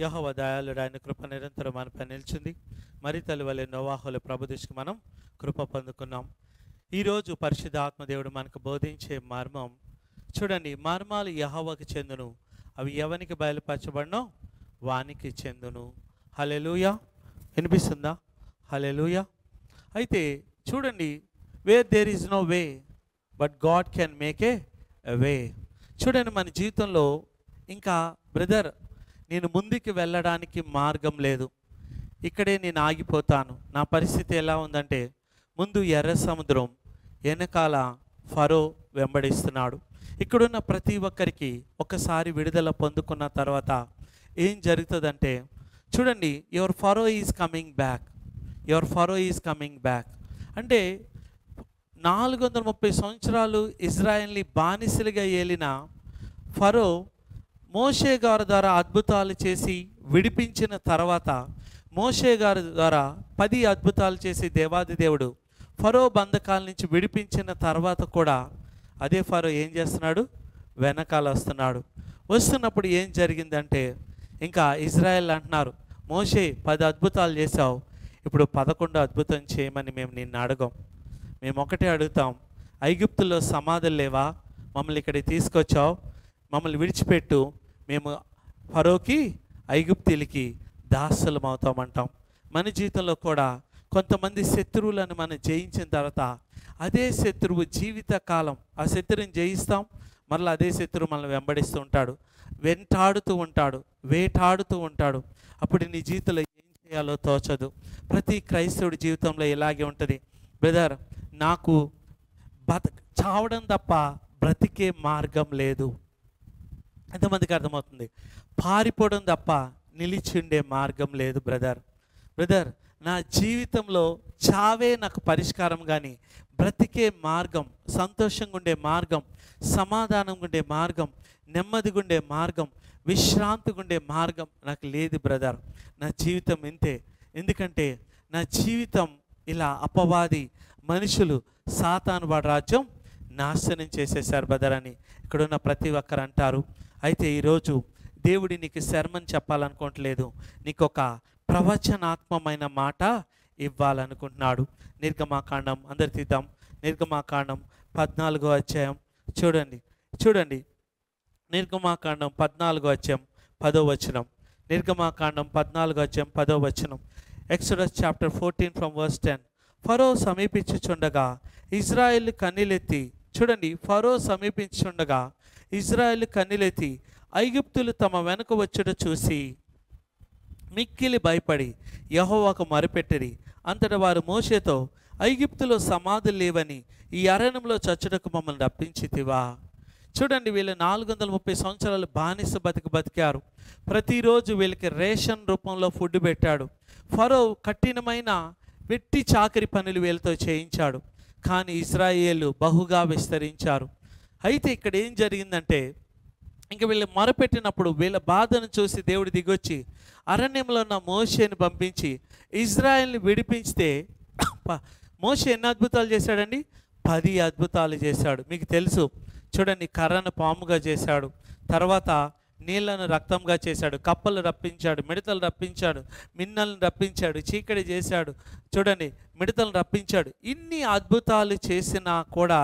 యెహోవా దయాళుడు, ఆయన కృప నిరంతరం మనపై నిలిచింది. మరి తల్లి వలె నోవాహుల ప్రభు దృష్టికి మనం కృప పొందుకున్నాం. ఈరోజు పరిశుద్ధ ఆత్మదేవుడు మనకు బోధించే మర్మం చూడండి. మర్మాలు యెహోవాకు చెందును, అవి ఎవనికి బయలుపరచబడినో వానికి చెందును. హల్లెలూయా. వినిపిస్తుందా? హల్లెలూయా. అయితే చూడండి, where there is no way but God can make a way. చూడండి, మన జీవితంలో ఇంకా బ్రదర్ నేను ముందుకు వెళ్ళడానికి మార్గం లేదు, ఇక్కడే నేను ఆగిపోతాను. నా పరిస్థితి ఎలా ఉందంటే, ముందు ఎర్ర సముద్రం, వెనకాల ఫరో వెంబడిస్తున్నాడు. ఇక్కడున్న ప్రతి ఒక్కరికి ఒకసారి విడుదల పొందుకున్న తర్వాత ఏం జరుగుతుందంటే చూడండి, your Pharaoh is coming back, your Pharaoh is coming back. అంటే 430 సంవత్సరాలు ఇజ్రాయెల్ని బానిసలుగా ఏలిన ఫరో మోషే గారి ద్వారా అద్భుతాలు చేసి విడిపించిన తర్వాత, మోషే గారి ద్వారా 10 అద్భుతాలు చేసి దేవాది దేవుడు ఫరో బంధకాల నుంచి విడిపించిన తర్వాత కూడా అదే ఫరో ఏం చేస్తున్నాడు? వెనకాల వస్తున్నాడు. వస్తున్నప్పుడు ఏం జరిగిందంటే, ఇంకా ఇజ్రాయెల్ అంటున్నారు, మోషే 10 అద్భుతాలు చేసావు, ఇప్పుడు 11 అద్భుతం చేయమని మేము నిన్ను అడగం. మేము ఒకటే అడుగుతాం, ఐగుప్తులో సమాధులు లేవా? మమ్మల్ని ఇక్కడికి తీసుకొచ్చావు, మమ్మల్ని విడిచిపెట్టు, మేము ఫరోకి ఐగుప్తీలకి దాసులం అవుతామంటాం. మన జీవితంలో కూడా కొంతమంది శత్రువులను మనం జయించిన తర్వాత అదే శత్రువు జీవితకాలం ఆ శత్రువుని జయిస్తాం, మళ్ళీ అదే శత్రువు మనల్ని వెంబడిస్తూ ఉంటాడు, వెంటాడుతూ ఉంటాడు, వేటాడుతూ ఉంటాడు. అప్పుడు నీ జీవితంలో ఏం చేయాలో తోచదు. ప్రతి క్రైస్తవుడి జీవితంలో ఇలాగే ఉంటుంది. బ్రదర్, నాకు చావడం తప్ప బ్రతికే మార్గం లేదు. ఎంతమందికి అర్థమవుతుంది? పారిపోవడం తప్ప నిలిచి ఉండే మార్గం లేదు. బ్రదర్, నా జీవితంలో చావే నాకు పరిష్కారం, కానీ బ్రతికే మార్గం, సంతోషంగా ఉండే మార్గం, సమాధానంగా ఉండే మార్గం, నెమ్మదిగా ఉండే మార్గం, విశ్రాంతిగా ఉండే మార్గం నాకు లేదు బ్రదర్. నా జీవితం ఇంతే. ఎందుకంటే నా జీవితం ఇలా అపవాది మనుషులు సాతాను వాడి రాజ్యం నాశనం చేసేశారు బ్రదర్ అని ఇక్కడున్న ప్రతి ఒక్కరు అంటారు. అయితే ఈరోజు దేవుడి నీకు శర్మని చెప్పాలనుకోవట్లేదు, నీకు ఒక ప్రవచనాత్మకమైన మాట ఇవ్వాలనుకుంటున్నాడు. నిర్గమాకాండం అందరు తీద్దాం. నిర్గమాకాండం 14వ అధ్యాయం చూడండి. నిర్గమాకాండం 14వ అధ్యాయం 10వ వచనం. నిర్గమాకాండం 14వ అధ్యాయం 10వ వచనం. Exodus chapter 14 from verse 10. Pharaoh సమీపించుచుండగా ఇజ్రాయేల్ కన్నీలెత్తి, చూడండి, ఫరో సమీపించుండగా ఇజ్రాయేల్ కన్నీలెత్తి ఐగుప్తులు తమ వెనుక వచ్చుట చూసి మిక్కిలి భయపడి యెహోవాకు మొరపెట్టిరి. అంతటా వారు మోషేతో, ఐగుప్తులో సమాధులు లేవని ఈ అరణ్యంలో చచ్చుటకు మమ్మల్ని రప్పించితివా? చూడండి, వీళ్ళు 430 సంవత్సరాలు బానిస బతికారు. ప్రతిరోజు వీళ్ళకి రేషన్ రూపంలో ఫుడ్ పెట్టాడు. ఫరో కఠినమైన వెట్టి చాకరి పనులు వీళ్ళతో చేయించాడు. కానీ ఇశ్రాయేలు బహుగా విస్తరించారు. అయితే ఇక్కడ ఏం జరిగిందంటే, ఇంక వీళ్ళు మొరపెట్టినప్పుడు వీళ్ళ బాధను చూసి దేవుడు దిగొచ్చి అరణ్యంలో ఉన్న మోషేని పంపించి ఇజ్రాయెల్ని విడిపించితే, మోషే ఎన్ని అద్భుతాలు చేశాడండి? 10 అద్భుతాలు చేశాడు. మీకు తెలుసు, చూడండి, కర్రను పాముగా చేశాడు, తర్వాత నీళ్లను రక్తంగా చేశాడు, కప్పలు రప్పించాడు, మిడతలు రప్పించాడు, మిన్నలను రప్పించాడు, చీకటి చేశాడు, చూడండి, మిడతలను రప్పించాడు. ఇన్ని అద్భుతాలు చేసినా కూడా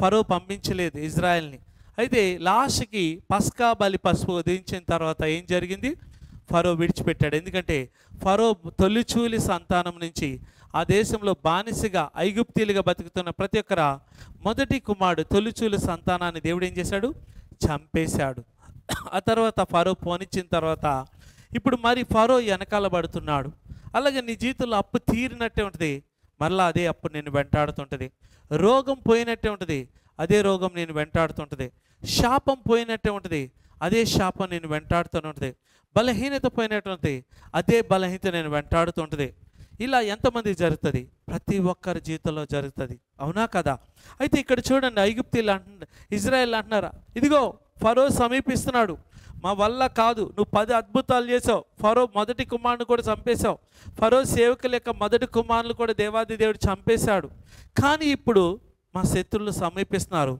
ఫరో పంపించలేదు ఇజ్రాయెల్ని. అయితే లాస్ట్కి పస్కా బలి పసుపు ఉదయించిన తర్వాత ఏం జరిగింది? ఫరో విడిచిపెట్టాడు. ఎందుకంటే ఫరో తొలిచూలి సంతానం నుంచి ఆ దేశంలో బానిసగా ఐగుప్తీలుగా బతుకుతున్న ప్రతి ఒక్కర మొదటి కుమారుడు తొలిచూలి సంతానాన్ని దేవుడు ఏం చేశాడు? చంపేశాడు. ఆ తర్వాత ఫరో పోనిచ్చిన తర్వాత ఇప్పుడు మరి ఫరో వెనకాల పడుతున్నాడు. అలాగే నీ జీవితంలో అప్పు తీరినట్టే ఉంటుంది, మరలా అదే అప్పు నేను వెంటాడుతుంటుంది. రోగం పోయినట్టే ఉంటుంది, అదే రోగం నేను వెంటాడుతుంటుంది. శాపం పోయినట్టే ఉంటుంది, అదే శాపం నేను వెంటాడుతూనే ఉంటుంది. బలహీనత పోయినట్టు అదే బలహీనత నేను వెంటాడుతుంటుంది. ఇలా ఎంతమంది జరుగుతుంది? ప్రతి ఒక్కరి జీవితంలో జరుగుతుంది. అవునా కదా? అయితే ఇక్కడ చూడండి, ఐగుప్తీలు ఇజ్రాయెల్ అంటున్నారా, ఇదిగో ఫరో సమీపిస్తున్నాడు, మా వల్ల కాదు, నువ్వు 10 అద్భుతాలు చేసావు, ఫరో మొదటి కుమారుని కూడా చంపేశావు, ఫరో సేవకుల యొక్క మొదటి కుమారులు కూడా దేవాది దేవుడు చంపేశాడు, కానీ ఇప్పుడు మా శత్రువులు సమీపిస్తున్నారు,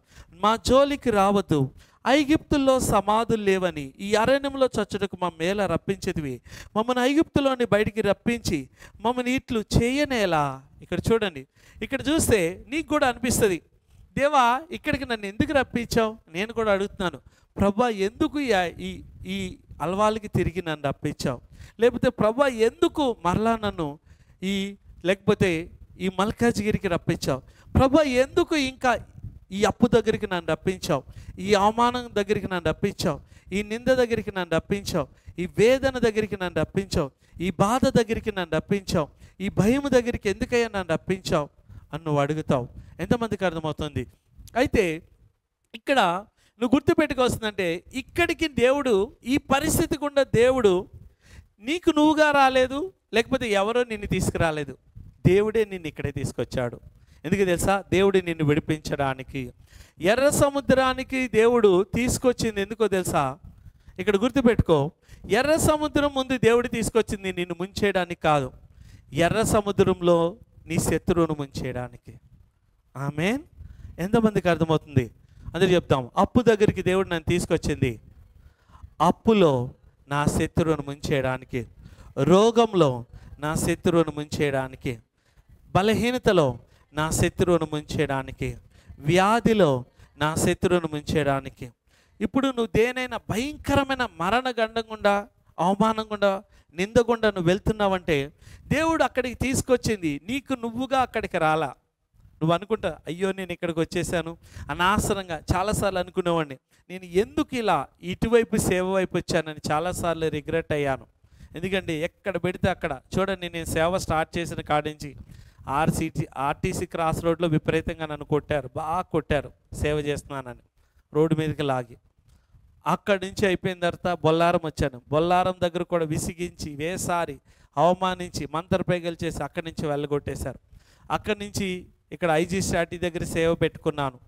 మా జోలికి రావద్దు, ఐగుప్తుల్లో సమాధులు లేవని ఈ అరణ్యంలో చచ్చుటకు మా మేల రప్పించేదివి. మమ్మల్ని ఐగుప్తులోని బయటికి రప్పించి మమ్మల్ని ఇట్లు చేయనేలా. ఇక్కడ చూడండి, ఇక్కడ చూస్తే నీకు కూడా అనిపిస్తుంది, దేవా ఇక్కడికి నన్ను ఎందుకు రప్పించావు? నేను కూడా అడుగుతున్నాను, ప్రభా ఎందుకు ఈ ఈ అలవాళ్ళకి తిరిగి నన్ను రప్పించావు? లేకపోతే ప్రభా ఎందుకు మరలా నన్ను లేకపోతే ఈ మల్కాజ్గిరికి రప్పించావు? ప్రభా ఎందుకు ఇంకా ఈ అప్పు దగ్గరికి నన్ను రప్పించావు? ఈ అవమానం దగ్గరికి నన్ను రప్పించావు? ఈ నింద దగ్గరికి నన్ను రప్పించావు? ఈ వేదన దగ్గరికి నన్ను రప్పించావు? ఈ బాధ దగ్గరికి నన్ను రప్పించావు? ఈ భయం దగ్గరికి ఎందుకయ్యా నన్ను రప్పించావు అని నువ్వు అడుగుతావు. ఎంతమందికి అర్థమవుతుంది? అయితే ఇక్కడ నువ్వు గుర్తుపెట్టుకోవాల్సిందంటే, ఇక్కడికి దేవుడు, ఈ పరిస్థితి గుండా దేవుడు నీకు నువ్వుగా రాలేదు, లేకపోతే ఎవరో నిన్ను తీసుకురాలేదు. దేవుడే నిన్ను ఇక్కడే తీసుకొచ్చాడు. ఎందుకు తెలుసా? దేవుడు నిన్ను విడిపించడానికి. ఎర్ర సముద్రానికి దేవుడు తీసుకొచ్చింది ఎందుకో తెలుసా? ఇక్కడ గుర్తుపెట్టుకో, ఎర్ర సముద్రం ముందు దేవుడు తీసుకొచ్చింది నిన్ను ముంచేయడానికి కాదు, ఎర్ర సముద్రంలో నీ శత్రువును ముంచేయడానికి. ఆమేన్. ఎంతమందికి అర్థమవుతుంది? అందరూ చెప్తాం, అప్పు దగ్గరికి దేవుడు నన్ను తీసుకొచ్చింది అప్పులో నా శత్రువును ముంచేయడానికి, రోగంలో నా శత్రువును ముంచేయడానికి, బలహీనతలో నా శత్రువును ముంచేయడానికి, వ్యాధిలో నా శత్రువును ముంచేయడానికి. ఇప్పుడు నువ్వు దేనైనా భయంకరమైన మరణ గండం గుండా, అవమానం గుండా, నింద గుండా నువ్వు వెళ్తున్నావంటే దేవుడు అక్కడికి తీసుకొచ్చింది నీకు నువ్వుగా అక్కడికి రాలా. నువ్వు అనుకుంటా, అయ్యో నేను ఇక్కడికి వచ్చేసాను అనవసరంగా. చాలాసార్లు అనుకునేవాడిని, నేను ఎందుకు ఇలా ఇటువైపు సేవ వైపు వచ్చానని చాలాసార్లు రిగ్రెట్ అయ్యాను. ఎందుకంటే ఎక్కడ పెడితే అక్కడ చూడండి, నేను సేవ స్టార్ట్ చేసిన కాడి నుంచి ఆర్టీసీ క్రాస్ రోడ్లో విపరీతంగా నన్ను కొట్టారు, బాగా కొట్టారు సేవ చేస్తున్నానని, రోడ్డు మీదకి లాగి. అక్కడి నుంచి అయిపోయిన తర్వాత బొల్లారం వచ్చాను. బొల్లారం దగ్గర కూడా విసిగించి, వేసారి అవమానించి, మంత్రపేగలు చేసి అక్కడి నుంచి వెళ్ళగొట్టేశారు. అక్కడి నుంచి ఇక్కడ ఐజీ స్టాటీ దగ్గర సేవ పెట్టుకున్నాను,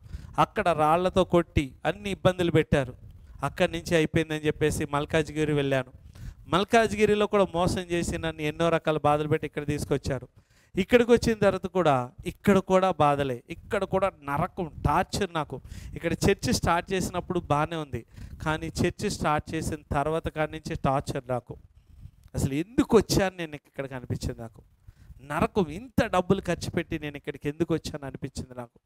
అక్కడ రాళ్లతో కొట్టి అన్ని ఇబ్బందులు పెట్టారు. అక్కడి నుంచి అయిపోయిందని చెప్పేసి మల్కాజ్గిరి వెళ్ళాను. మల్కాజ్గిరిలో కూడా మోసం చేసి నన్ను ఎన్నో రకాల బాధలు పెట్టి ఇక్కడ తీసుకొచ్చారు. ఇక్కడికి వచ్చిన తర్వాత కూడా ఇక్కడ కూడా బాధలే, ఇక్కడ కూడా నరకం, టార్చర్. నాకు ఇక్కడ చర్చి స్టార్ట్ చేసినప్పుడు బాగానే ఉంది, కానీ చర్చి స్టార్ట్ చేసిన తర్వాత కాడి నుంచి టార్చర్. నాకు అసలు ఎందుకు వచ్చాను నేను ఇక్కడికి అనిపించింది. నాకు నరకం, ఇంత డబ్బులు ఖర్చు పెట్టి నేను ఇక్కడికి ఎందుకు వచ్చాను అనిపించింది నాకు.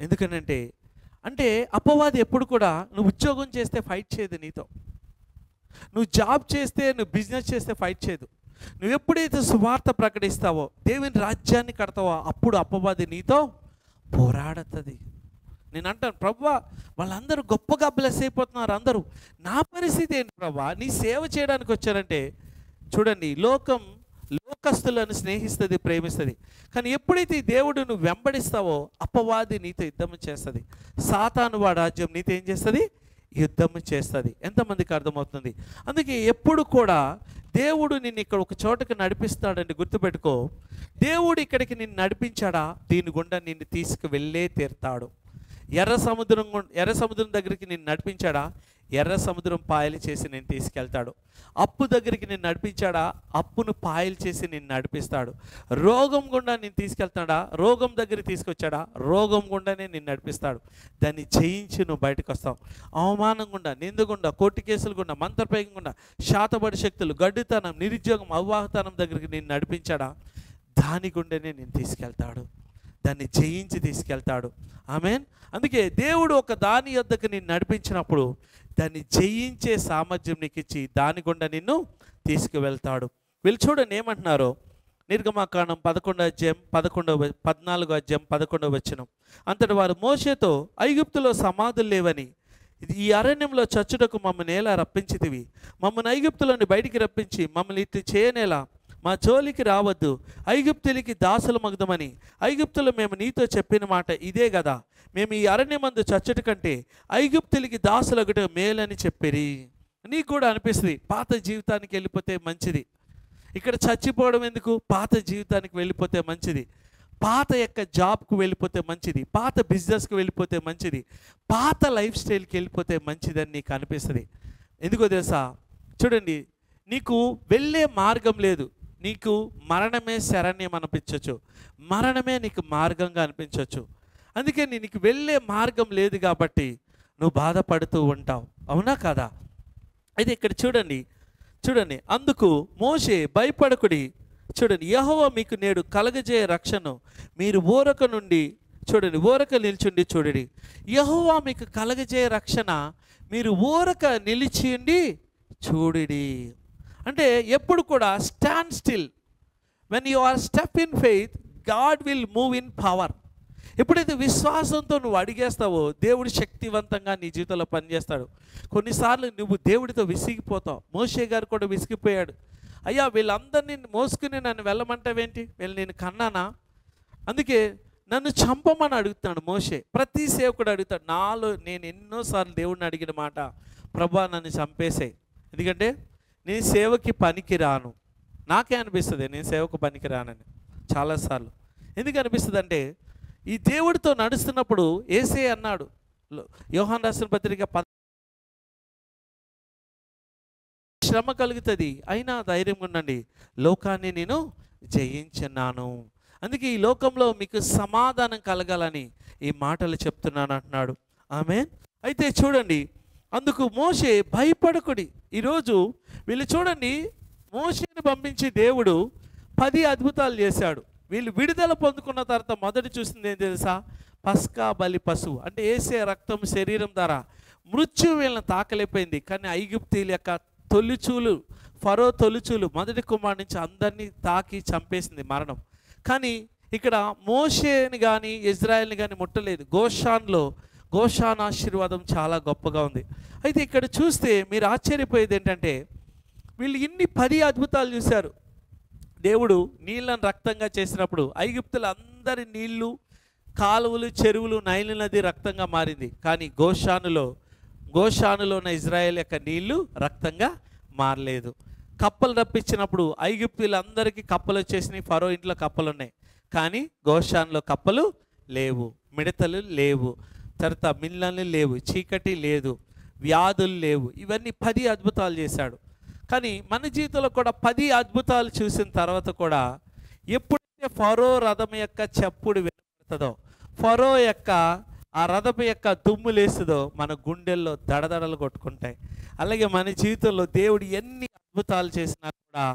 ఎందుకనంటే అపవాది ఎప్పుడు కూడా నువ్వు ఉద్యోగం చేస్తే ఫైట్ చేయదు నీతో, నువ్వు జాబ్ చేస్తే, నువ్వు బిజినెస్ చేస్తే ఫైట్ చేయదు. నువ్వు ఎప్పుడైతే సువార్త ప్రకటిస్తావో, దేవుని రాజ్యాన్ని కడతావో, అప్పుడు అపవాది నీతో పోరాడుతుంది. నేను అంటాను, ప్రభువా వాళ్ళందరూ గొప్పగా బ్లెస్ అయిపోతున్నారు, అందరూ నా పరిస్థితి ఏంటి ప్రభువా? నీ సేవ చేయడానికి వచ్చానంటే చూడండి, లోకస్తులను స్నేహిస్తుంది, ప్రేమిస్తుంది. కానీ ఎప్పుడైతే ఈ దేవుడు నువ్వు వెంబడిస్తావో, అపవాది నీతో యుద్ధం చేస్తుంది. సాతాను వాడి రాజ్యం నీతో ఏం చేస్తుంది? యుద్ధం చేస్తుంది. ఎంతమందికి అర్థమవుతుంది? అందుకే ఎప్పుడు కూడా దేవుడు నిన్ను ఇక్కడ ఒక చోటకి నడిపిస్తాడండి. గుర్తుపెట్టుకో, దేవుడు ఇక్కడికి నిన్ను నడిపించాడా, దీని గుండా నిన్ను తీసుకువెళ్ళే తీరుతాడు. ఎర్ర సముద్రం దగ్గరికి నిన్ను నడిపించాడా, ఎర్ర సముద్రం పాయలు చేసి నేను తీసుకెళ్తాడు. అప్పు దగ్గరికి నేను నడిపించాడా, అప్పును పాయలు చేసి నేను నడిపిస్తాడు. రోగం గుండా నేను తీసుకెళ్తాడా, రోగం దగ్గరికి తీసుకొచ్చాడా, రోగం గుండానే నేను నడిపిస్తాడు. దాన్ని జయించి నువ్వు బయటకు వస్తావు. అవమానం గుండా, నిందగుండా, కోర్టు కేసులు గుండా, మంత్రప్రయోగం గుండా, శాతబడి శక్తులు, గడ్డితనం, నిరుద్యోగం, అవివాహితనం దగ్గరికి నేను నడిపించాడా, దాని గుండెనే నేను తీసుకెళ్తాడు. దాన్ని జయించి తీసుకెళ్తాడు. ఆమేన్. అందుకే దేవుడు ఒక దాని యొద్దకు నిన్ను నడిపించినప్పుడు దాన్ని జయించే సామర్థ్యం నీకు ఇచ్చి దాని గుండా నిన్ను తీసుకువెళ్తాడు. వీళ్ళు చూడండి ఏమంటున్నారో, నిర్గమాకాండం 14 వచనం. అంతటి వారు మోషేతో, ఐగుప్తులో సమాధులు లేవని ఈ అరణ్యంలో చచ్చుటకు మమ్మల్ని ఎలా రప్పించితివి? మమ్మల్ని ఐగుప్తులోని బయటికి రప్పించి మమ్మల్ని ఇట్లు చేయనేలా? మా జోలికి రావద్దు, ఐగుప్తులకి దాసుల మగ్ధమని ఐగుప్తులు మేము నీతో చెప్పిన మాట ఇదే కదా. మేము ఈ అరణ్యమందు చచ్చట కంటే ఐగుప్తులకి దాసులొకటి మేలని చెప్పిరి. నీకు కూడా అనిపిస్తుంది, పాత జీవితానికి వెళ్ళిపోతే మంచిది, ఇక్కడ చచ్చిపోవడం ఎందుకు, పాత జీవితానికి వెళ్ళిపోతే మంచిది, పాత యొక్క జాబ్కు వెళ్ళిపోతే మంచిది, పాత బిజినెస్కి వెళ్ళిపోతే మంచిది, పాత లైఫ్ స్టైల్కి వెళ్ళిపోతే మంచిదని నీకు అనిపిస్తుంది. ఎందుకో తెలుసా? చూడండి, నీకు వెళ్ళే మార్గం లేదు, నీకు మరణమే శరణ్యం అనిపించవచ్చు, మరణమే నీకు మార్గంగా అనిపించవచ్చు. అందుకే నీకు వెళ్ళే మార్గం లేదు కాబట్టి నువ్వు బాధపడుతూ ఉంటావు, అవునా కదా? అయితే ఇక్కడ చూడండి, చూడండి, అందుకు మోషే భయపడకుడి, చూడండి, యెహోవా మీకు నేడు కలగజేయ రక్షణ మీరు ఊరక నుండి, చూడండి, ఊరక నిల్చుండి చూడండి. యెహోవా మీకు కలగజేయ రక్షణ మీరు ఊరక నిలిచిండి చూడిడి. అంటే ఎప్పుడు కూడా stand still. When you are step in faith, God will move in power. ఎప్పుడైతే విశ్వాసంతో నువ్వు అడిగేస్తావో దేవుడు శక్తివంతంగా నీ జీవితంలో పనిచేస్తాడు. కొన్నిసార్లు నువ్వు దేవుడితో విసిగిపోతావు. మోషే గారు కూడా విసిగిపోయాడు. అయ్యా, వీళ్ళందరినీ మోసుకుని నన్ను వెళ్ళమంటావేంటి? వీళ్ళు నేను కన్నానా? అందుకే నన్ను చంపమని అడుగుతాడు మోషే. ప్రతి సేవకుడు అడుగుతాడు. నాలో నేను ఎన్నోసార్లు దేవుడిని అడిగిన మాట, ప్రభా నన్ను చంపేసే, ఎందుకంటే నేను సేవకి పనికి రాను. నాకే అనిపిస్తుంది నేను సేవకు పనికి రానని చాలాసార్లు. ఎందుకు అనిపిస్తుంది అంటే, ఈ దేవుడితో నడుస్తున్నప్పుడు యేసే అన్నాడు, యోహాను రాసిన పత్రిక శ్రమ కలుగుతుంది, అయినా ధైర్యంగా ఉండండి, లోకాన్ని నేను జయించున్నాను. అందుకే ఈ లోకంలో మీకు సమాధానం కలగాలని ఈ మాటలు చెప్తున్నాను అంటున్నాడు. ఆమేన్. అయితే చూడండి, అందుకు మోషే భయపడకుడి. ఈరోజు వీళ్ళు చూడండి, మోషేని పంపించి దేవుడు 10 అద్భుతాలు చేశాడు. వీళ్ళు విడుదల పొందుకున్న తర్వాత మొదటి చూసింది ఏం తెలుసా? పస్కా బలి పశువు. అంటే యేసే రక్తం శరీరం ద్వారా మృత్యు వీళ్ళని తాకలేకపోయింది. కానీ ఐగుప్తీయుల యొక్క తొలిచూలు, ఫరో తొలిచూలు, మొదటి కుమారుడి నుంచి అందరినీ తాకి చంపేసింది మరణం. కానీ ఇక్కడ మోషేని కానీ ఇజ్రాయెల్ని కానీ ముట్టలేదు. గోషాన్ ఆశీర్వాదం చాలా గొప్పగా ఉంది. అయితే ఇక్కడ చూస్తే మీరు ఆశ్చర్యపోయేది ఏంటంటే, వీళ్ళు ఇన్ని 10 అద్భుతాలు చూశారు. దేవుడు నీళ్ళను రక్తంగా చేసినప్పుడు ఐగుప్తుల అందరి నీళ్లు, కాలువలు, చెరువులు, నైలు నది రక్తంగా మారింది. కానీ గోషానులో ఉన్న ఇజ్రాయెల్ యొక్క నీళ్లు రక్తంగా మారలేదు. కప్పలు రప్పించినప్పుడు ఐగుప్తులందరికీ కప్పలు వచ్చేసినాయి. ఫరో ఇంట్లో కప్పలు ఉన్నాయి, కానీ గోషాన్లో కప్పలు లేవు, మిడతలు లేవు, తర్వాత మిల్లలు లేవు, చీకటి లేదు, వ్యాధులు లేవు. ఇవన్నీ 10 అద్భుతాలు చేశాడు. కానీ మన జీవితంలో కూడా 10 అద్భుతాలు చూసిన తర్వాత కూడా ఎప్పుడైతే ఫరో రథం యొక్క చప్పుడు వినపడుతుందో, ఫరో యొక్క ఆ రథం యొక్క దుమ్ము లేస్తుందో, మన గుండెల్లో దడదడలు కొట్టుకుంటాయి. అలాగే మన జీవితంలో దేవుడు ఎన్ని అద్భుతాలు చేసినా కూడా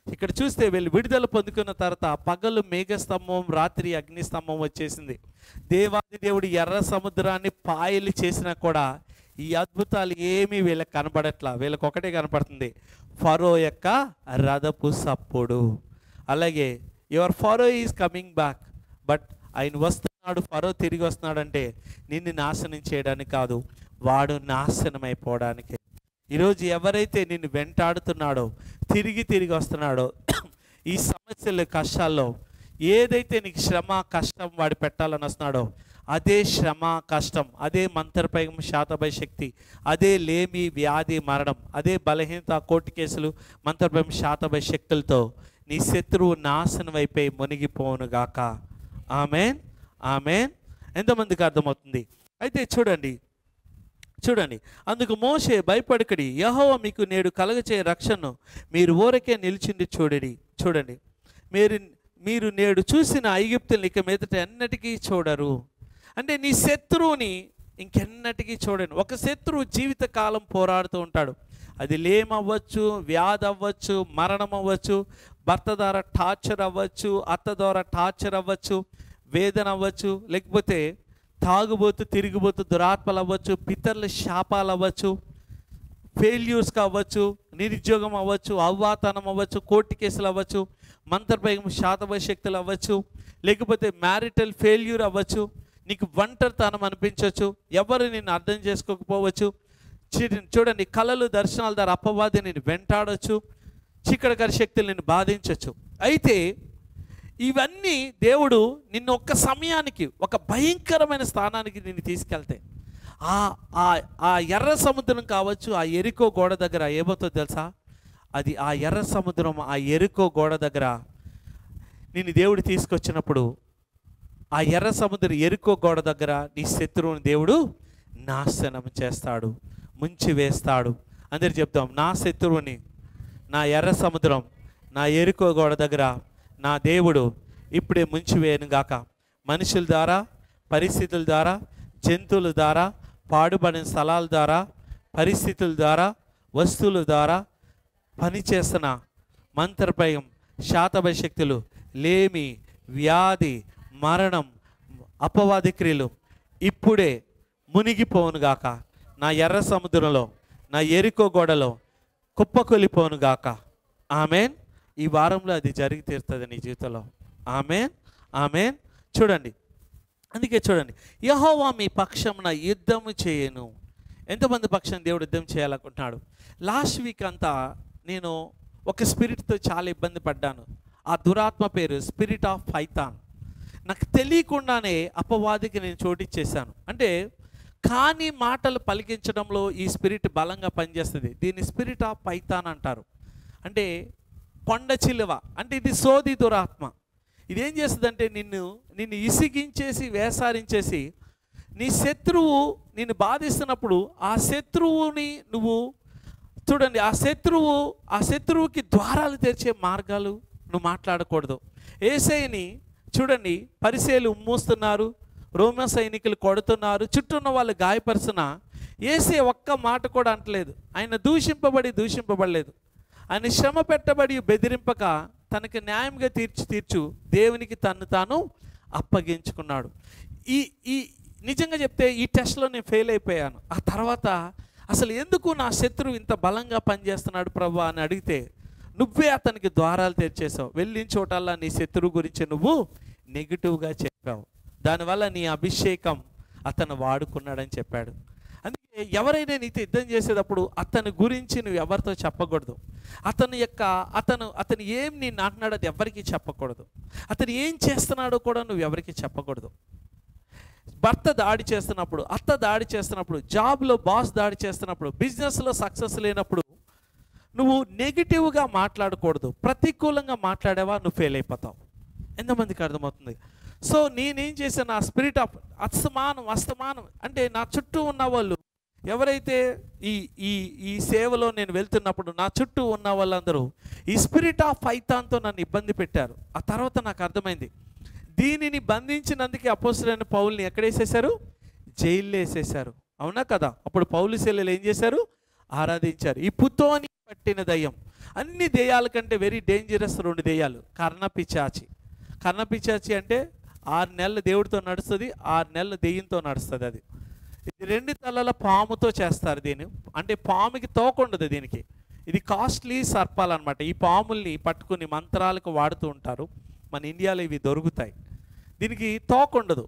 ఇక్కడ చూస్తే వీళ్ళు విడుదల పొందుకున్న తర్వాత పగలు మేఘస్తంభం, రాత్రి అగ్నిస్తంభం వచ్చేసింది. దేవాది దేవుడు ఎర్ర సముద్రాన్ని పాయలు చేసినా కూడా ఈ అద్భుతాలు ఏమీ వీళ్ళకి కనపడట్లా. వీళ్ళకి ఒకటే కనపడుతుంది, ఫరో యొక్క రథపు సప్పుడు. అలాగే your Pharaoh is coming back, but ఆయన వస్తున్నాడు, ఫరో తిరిగి వస్తున్నాడంటే నిన్ను నాశనం చేయడానికి కాదు, వాడు నాశనం అయిపోవడానికి. ఈరోజు ఎవరైతే నిన్ను వెంటాడుతున్నాడో, తిరిగి వస్తున్నాడో, ఈ సమస్యలు, కష్టాల్లో ఏదైతే నీకు శ్రమ, కష్టం వాడు పెట్టాలని వస్తున్నాడో, అదే శ్రమ, కష్టం, అదే మంత్రపైగం, శాతభయ శక్తి, అదే లేమి, వ్యాధి, మరణం, అదే బలహీనత, కోర్టు కేసులు, మంత్రపైగం, శాతభయ శక్తులతో నీ శత్రువు నాశనం అయిపోయి మునిగిపోనుగాక. Amen, amen. ఎంతమందికి అర్థమవుతుంది? అయితే చూడండి, అందుకు మోషే భయపడకడి, యెహోవా మీకు నేడు కలగచే రక్షణను మీరు ఊరకే నిలిచిండి చూడండి, మీరు నేడు చూసిన ఐగుప్తుల్ని ఇక మీదట ఎన్నటికీ చూడరు. అంటే నీ శత్రువుని ఇంకెన్నటికీ చూడండి. ఒక శత్రువు జీవితకాలం పోరాడుతూ ఉంటాడు. అది లేమవ్వచ్చు, వ్యాధి అవ్వచ్చు, మరణం అవ్వచ్చు, భర్త ద్వారా టార్చర్ అవ్వచ్చు, అత్త ద్వారా టార్చర్ అవ్వచ్చు, వేదన అవ్వచ్చు, లేకపోతే తాగుబోతు, తిరిగిపోతూ దురాత్మలు అవ్వచ్చు, పితరుల శాపాలు అవ్వచ్చు, ఫెయిల్యూర్స్ కావచ్చు, నిరుద్యోగం అవ్వచ్చు, అవ్వాతనం అవ్వచ్చు, కోర్టు కేసులు అవ్వచ్చు, మంత్రపైగం, శాతభయ శక్తులు అవ్వచ్చు, లేకపోతే మ్యారిటల్ ఫెయిల్యూర్ అవ్వచ్చు, నీకు ఒంటరితనం అనిపించవచ్చు, ఎవరు నిన్ను అర్థం చేసుకోకపోవచ్చు. చూడండి, కళలు, దర్శనాల ద్వారా అపవాది నేను వెంటాడవచ్చు, చీకటికర శక్తులు నిన్ను బాధించవచ్చు. అయితే ఇవన్నీ దేవుడు నిన్ను ఒక్క సమయానికి ఒక భయంకరమైన స్థానానికి నిన్ను తీసుకెళ్తే, ఆ ఎర్ర సముద్రం కావచ్చు, ఆ ఎరికో గోడ దగ్గర ఏమవుతుందో తెలుసా? అది ఆ ఎర్ర సముద్రం, ఆ ఎరికో గోడ దగ్గర నిన్ను దేవుడు తీసుకొచ్చినప్పుడు, ఆ ఎర్ర సముద్రం ఎరికో గోడ దగ్గర నీ శత్రువుని దేవుడు నాశనం చేస్తాడు, ముంచి వేస్తాడు. అందరు చెప్తాం, నా శత్రువుని, నా ఎర్ర సముద్రం, నా ఎరికో గోడ దగ్గర నా దేవుడు ఇప్పుడే ముంచివేయను గాక. మనుషుల ద్వారా, పరిస్థితుల ద్వారా, జంతువుల ద్వారా, పాడుబడిన స్థలాల ద్వారా, పరిస్థితుల ద్వారా, వస్తువుల ద్వారా పనిచేస్తున్న మంత్రప్రయోగం, శాతభ శక్తులు, లేమి, వ్యాధి, మరణం, అపవాది క్రియలు ఇప్పుడే మునిగిపోనుగాక. నా ఎర్ర సముద్రంలో, నా ఎరికో గోడలో కుప్పకొలిపోనుగాక. ఆమెన్. ఈ వారంలో అది జరిగి తీరుతుంది నీ జీవితంలో. Amen, amen. చూడండి, అందుకే చూడండి, యెహోవా మీ పక్షమున యుద్ధము చేయను. ఎంతమంది పక్షం దేవుడు యుద్ధం చేయాలనుకుంటున్నాడు? లాస్ట్ వీక్ అంతా నేను ఒక స్పిరిట్తో చాలా ఇబ్బంది పడ్డాను. ఆ దురాత్మ పేరు స్పిరిట్ ఆఫ్ పైథాన్. నాకు తెలియకుండానే అపవాదికి నేను చోటిచ్చేసాను. అంటే కానీ మాటలు పలికించడంలో ఈ స్పిరిట్ బలంగా పనిచేస్తుంది. దీన్ని స్పిరిట్ ఆఫ్ పైథాన్ అంటారు. అంటే కొండ చిలువ, అంటే ఇది సోది దురాత్మ. ఇదేం చేస్తుందంటే నిన్ను ఇసిగించేసి వేసారించేసి నీ శత్రువు నిన్ను బాధిస్తున్నప్పుడు ఆ శత్రువుని నువ్వు చూడండి, ఆ శత్రువుకి ద్వారాలు తెరిచే మార్గాలు నువ్వు మాట్లాడకూడదు. యేసయ్యని చూడండి, పరిసయ్యులు ఉమ్మూస్తున్నారు, రోమా సైనికులు కొడుతున్నారు, చుట్టూ ఉన్న వాళ్ళు గాయపరుచున యేసయ్య ఒక్క మాట కూడా అంటలేదు. ఆయన దూషింపబడలేదు. ఆయన శ్రమ పెట్టబడి బెదిరింపక తనకి న్యాయంగా తీర్చు దేవునికి తను తాను అప్పగించుకున్నాడు. ఈ నిజంగా చెప్తే ఈ టెస్ట్లో నేను ఫెయిల్ అయిపోయాను. ఆ తర్వాత అసలు ఎందుకు నా శత్రువు ఇంత బలంగా పనిచేస్తున్నాడు ప్రభువా అని అడిగితే, నువ్వే అతనికి ద్వారాలు తెరిచేసావు. వెళ్ళిన చోటల్లా నీ శత్రువు గురించి నువ్వు నెగిటివ్గా చెప్పావు. దానివల్ల నీ అభిషేకం అతను వాడుకున్నాడని చెప్పాడు. అందుకే ఎవరైనా నీతో యుద్ధం చేసేటప్పుడు అతని గురించి నువ్వు ఎవరితో చెప్పకూడదు. అతను ఏం నేను అంటున్నాడో అది ఎవరికి చెప్పకూడదు. అతను ఏం చేస్తున్నాడో కూడా నువ్వు ఎవరికి చెప్పకూడదు. భర్త దాడి చేస్తున్నప్పుడు, అత్త దాడి చేస్తున్నప్పుడు, జాబ్లో బాస్ దాడి చేస్తున్నప్పుడు, బిజినెస్లో సక్సెస్ లేనప్పుడు నువ్వు నెగిటివ్గా మాట్లాడకూడదు. ప్రతికూలంగా మాట్లాడేవా నువ్వు ఫెయిల్ అయిపోతావు. ఎంతమందికి అర్థమవుతుంది? సో నేనేం చేశాను, నా స్పిరిట్ ఆఫ్ అస్తమానం అంటే నా చుట్టూ ఉన్న వాళ్ళు ఎవరైతే ఈ సేవలో నేను వెళ్తున్నప్పుడు నా చుట్టూ ఉన్న వాళ్ళందరూ ఈ స్పిరిట్ ఆఫ్ పైథాన్తో నన్ను ఇబ్బంది పెట్టారు. ఆ తర్వాత నాకు అర్థమైంది, దీనిని బంధించినందుకే అపోస్తలుడైన పౌలుని ఎక్కడేసేశారు? జైల్లో వేసేశారు. అవునా కదా? అప్పుడు పౌలు శీలలు ఏం చేశారు? ఆరాధించారు. ఈ పుతోని పట్టిన దయ్యం, అన్ని దెయ్యాల కంటే వెరీ డేంజరస్ 2 దెయ్యాలు. కర్ణపిచాచి అంటే 6 నెలలు దేవుడితో నడుస్తుంది, 6 నెలలు దెయ్యంతో నడుస్తుంది. అది 2 తలల పాముతో చేస్తారు దీన్ని. అంటే పాముకి తోకుండదు దీనికి. ఇది కాస్ట్లీ సర్పాలన్నమాట. ఈ పాముల్ని పట్టుకుని మంత్రాలకు వాడుతూ ఉంటారు. మన ఇండియాలో ఇవి దొరుకుతాయి. దీనికి తోకుండదు,